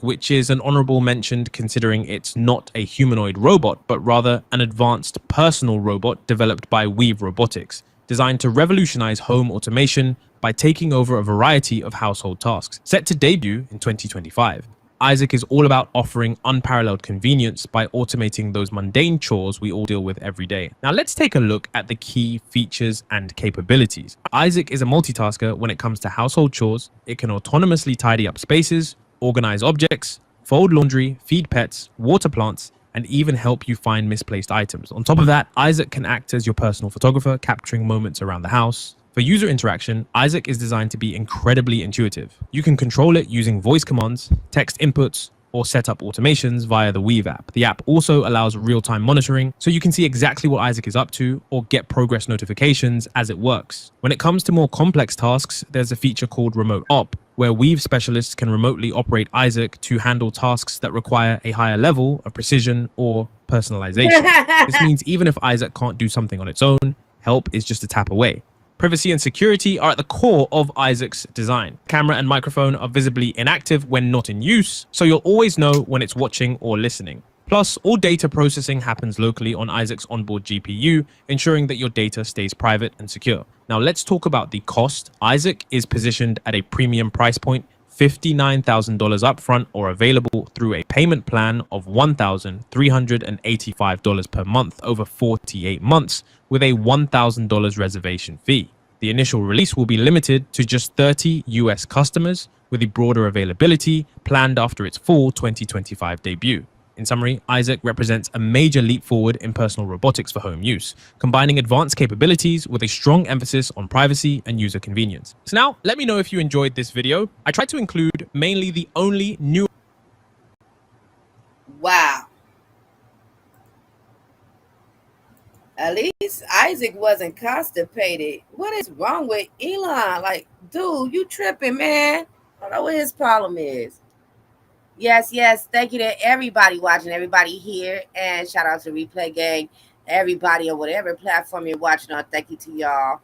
Which is an honorable mention considering it's not a humanoid robot, but rather an advanced personal robot developed by Weave Robotics, designed to revolutionize home automation by taking over a variety of household tasks. Set to debut in 2025, Isaac is all about offering unparalleled convenience by automating those mundane chores we all deal with every day. Now let's take a look at the key features and capabilities. Isaac is a multitasker when it comes to household chores. It can autonomously tidy up spaces, organize objects, fold laundry, feed pets, water plants, and even help you find misplaced items. On top of that, Isaac can act as your personal photographer, capturing moments around the house. For user interaction, Isaac is designed to be incredibly intuitive. You can control it using voice commands, text inputs, or set up automations via the Weave app. The app also allows real-time monitoring, so you can see exactly what Isaac is up to or get progress notifications as it works. When it comes to more complex tasks, there's a feature called Remote Op, where Weave specialists can remotely operate Isaac to handle tasks that require a higher level of precision or personalization. This means even if Isaac can't do something on its own, help is just a tap away. Privacy and security are at the core of Isaac's design. Camera and microphone are visibly inactive when not in use, so you'll always know when it's watching or listening. Plus, all data processing happens locally on Isaac's onboard GPU, ensuring that your data stays private and secure. Now let's talk about the cost. Isaac is positioned at a premium price point, $59,000 upfront, or available through a payment plan of $1,385 per month over 48 months with a $1,000 reservation fee. The initial release will be limited to just 30 US customers, with the broader availability planned after its full 2025 debut. In summary, Isaac represents a major leap forward in personal robotics for home use, combining advanced capabilities with a strong emphasis on privacy and user convenience. So now, let me know if you enjoyed this video. I tried to include mainly the only new... Wow. At least Isaac wasn't constipated. What is wrong with Elon? Like, dude, you tripping, man. I don't know what his problem is. Yes. Thank you to everybody watching, everybody here. And shout out to Replay Gang, everybody on whatever platform you're watching on. Thank you to y'all.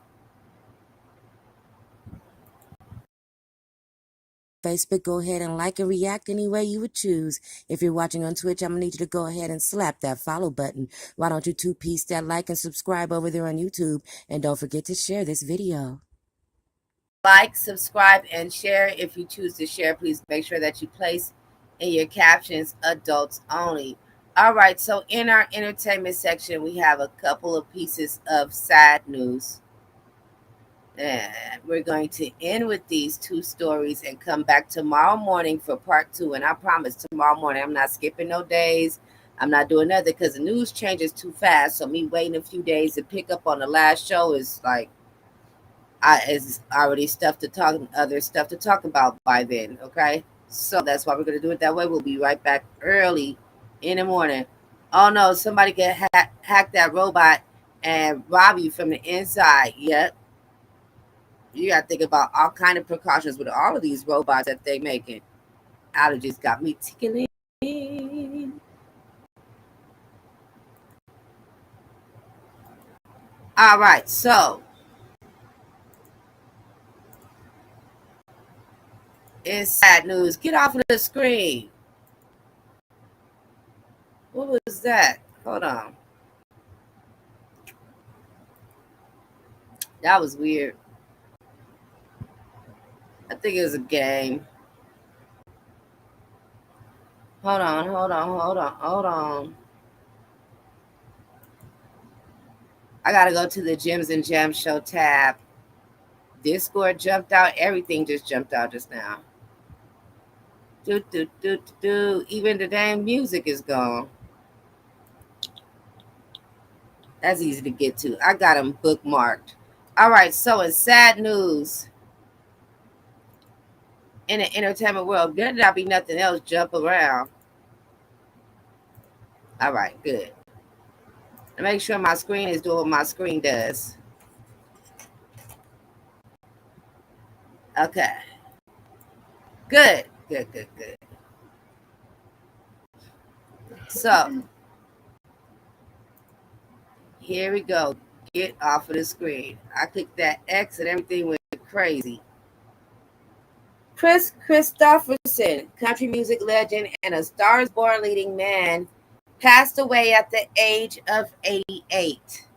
Facebook, go ahead and like and react any way you would choose. If you're watching on Twitch, I'm going to need you to go ahead and slap that follow button. Why don't you two-piece that like and subscribe over there on YouTube? And don't forget to share this video. Like, subscribe, and share. If you choose to share, please make sure that you place in your captions adults only. All right, so in our entertainment section, we have a couple of pieces of sad news. And we're going to end with these two stories and come back tomorrow morning for part 2. And I promise tomorrow morning, I'm not skipping no days. I'm not doing nothing because the news changes too fast. So me waiting a few days to pick up on the last show is like, it's already other stuff to talk about by then. Okay. So that's why we're going to do it that way. We'll be right back early in the morning. Oh no, somebody can hack that robot and rob you from the inside. Yep. You got to think about all kind of precautions with all of these robots that they're making. Allergies got me tickling. All right, so it's sad news. Get off of the screen. What was that? Hold on. That was weird. I think it was a game. Hold on. I gotta go to the Gems and Gems show tab. Discord jumped out. Everything just jumped out just now. Even the damn music is gone. That's easy to get to. I got them bookmarked. All right, so in sad news in the entertainment world, there not be nothing else jump around. All right, good. To make sure my screen is doing what my screen does. Okay. Good. So, here we go. Get off of the screen. I clicked that X and everything went crazy. Chris Christopherson, country music legend and a Stars Born leading man, passed away at the age of 88.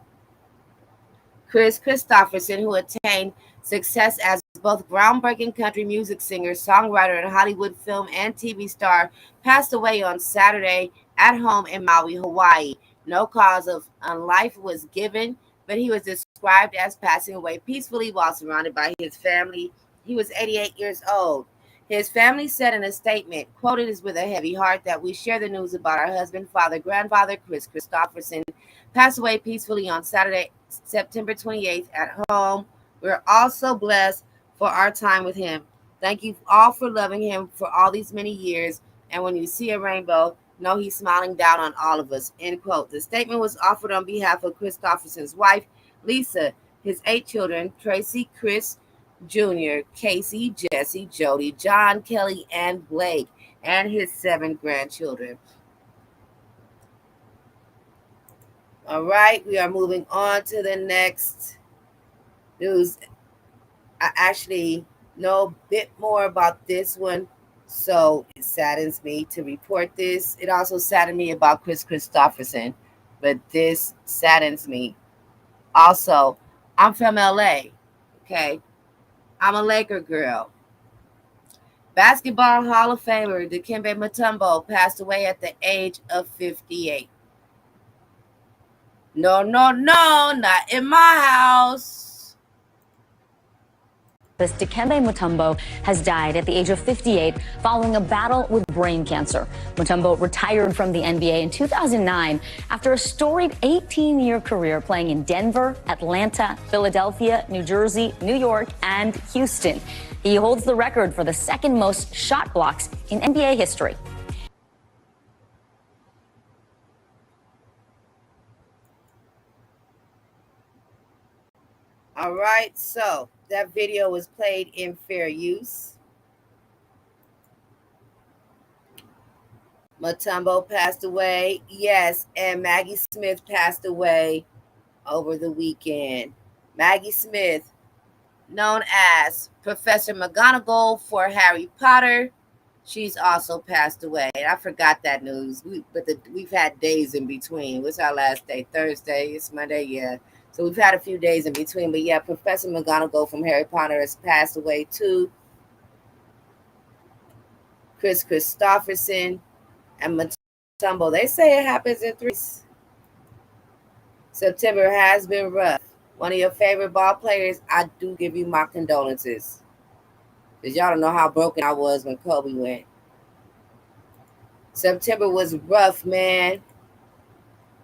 Chris Christopherson, who attained success as both groundbreaking country music singer, songwriter, and Hollywood film and TV star, passed away on Saturday at home in Maui, Hawaii. No cause of life was given, but he was described as passing away peacefully while surrounded by his family. He was 88 years old. His family said in a statement, quote, "It is with a heavy heart that we share the news about our husband, father, grandfather, Chris Christopherson, passed away peacefully on Saturday, September 28th at home. We're also blessed for our time with him. Thank you all for loving him for all these many years. And when you see a rainbow, know he's smiling down on all of us," end quote. The statement was offered on behalf of Christopherson's wife, Lisa, his 8 children, Tracy, Chris Jr., Casey, Jesse, Jody, John, Kelly, and Blake, and his 7 grandchildren. All right, we are moving on to the next news. I actually know a bit more about this one, so it saddens me to report this. It also saddened me about Chris Christopherson, but this saddens me. Also, I'm from LA, okay? I'm a Laker girl. Basketball Hall of Famer Dikembe Mutombo passed away at the age of 58. No, not in my house. Dikembe Mutombo has died at the age of 58 following a battle with brain cancer. Mutombo retired from the NBA in 2009 after a storied 18-year career playing in Denver, Atlanta, Philadelphia, New Jersey, New York, and Houston. He holds the record for the second most shot blocks in NBA history. All right, so that video was played in fair use. Mutombo passed away. Yes, and Maggie Smith passed away over the weekend. Maggie Smith, known as Professor McGonagall for Harry Potter, she's also passed away. And I forgot that news. We've had days in between. What's our last day? Thursday. It's Monday. Yeah. So we've had a few days in between. But yeah, Professor McGonagall from Harry Potter has passed away too. Chris Christopherson and Mutombo. They say it happens in 3. September has been rough. One of your favorite ball players, I do give you my condolences. Because y'all don't know how broken I was when Kobe went. September was rough, man.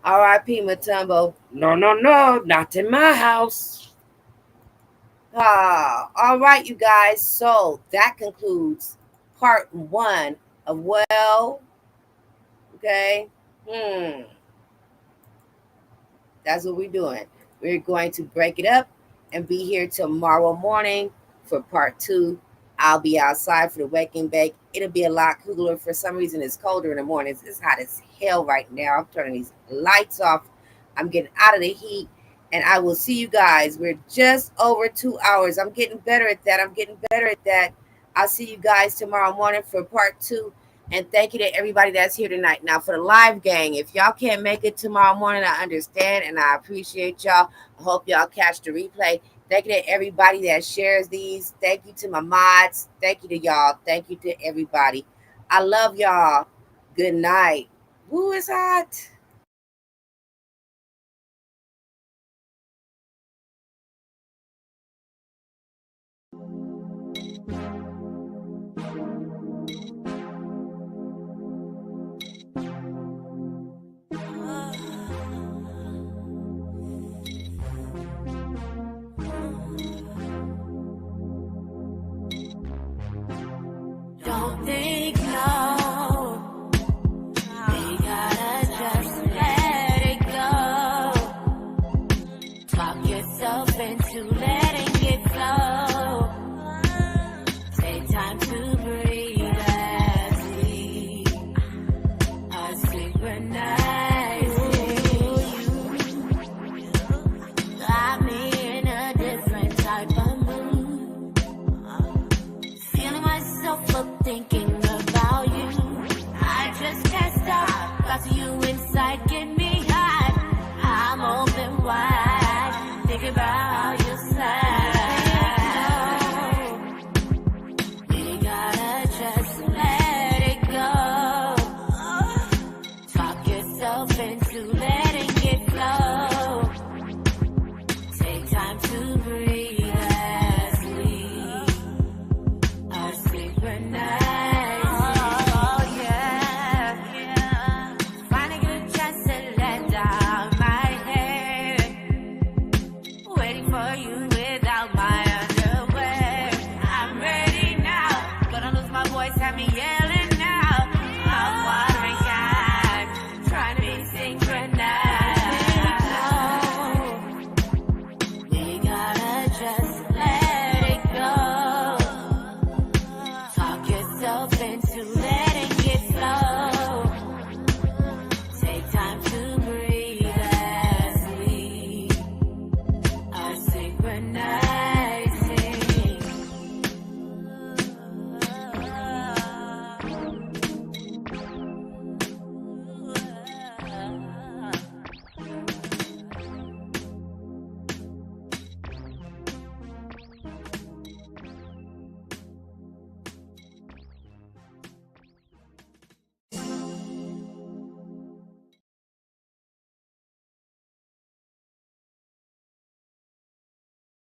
R.I.P. Mutombo. No, not in my house. All right, you guys. So that concludes part 1 of Well. Okay. That's what we're doing. We're going to break it up and be here tomorrow morning for part 2. I'll be outside for the wake and bake. It'll be a lot cooler. For some reason, it's colder in the mornings. It's hot as hell right now. I'm turning these lights off. I'm getting out of the heat. And I will see you guys. We're just over 2 hours. I'm getting better at that. I'll see you guys tomorrow morning for part 2. And thank you to everybody that's here tonight. Now, for the live gang, if y'all can't make it tomorrow morning, I understand, and I appreciate y'all. I hope y'all catch the replay. Thank you to everybody that shares these. Thank you to my mods. Thank you to y'all. Thank you to everybody. I love y'all. Good night. Woo, it's hot. into letting it flow. Take time to breathe as we are synchronizing. Got me in a different type of mood. Feeling myself up, thinking about you. I just can't stop. Got you inside, get me high. I'm open wide, thinking about your side. We gotta just let it go. Talk yourself into letting it flow. Take time to breathe as we are synchronized. Oh yeah. Finally get a chance to let down my hair. Waiting for you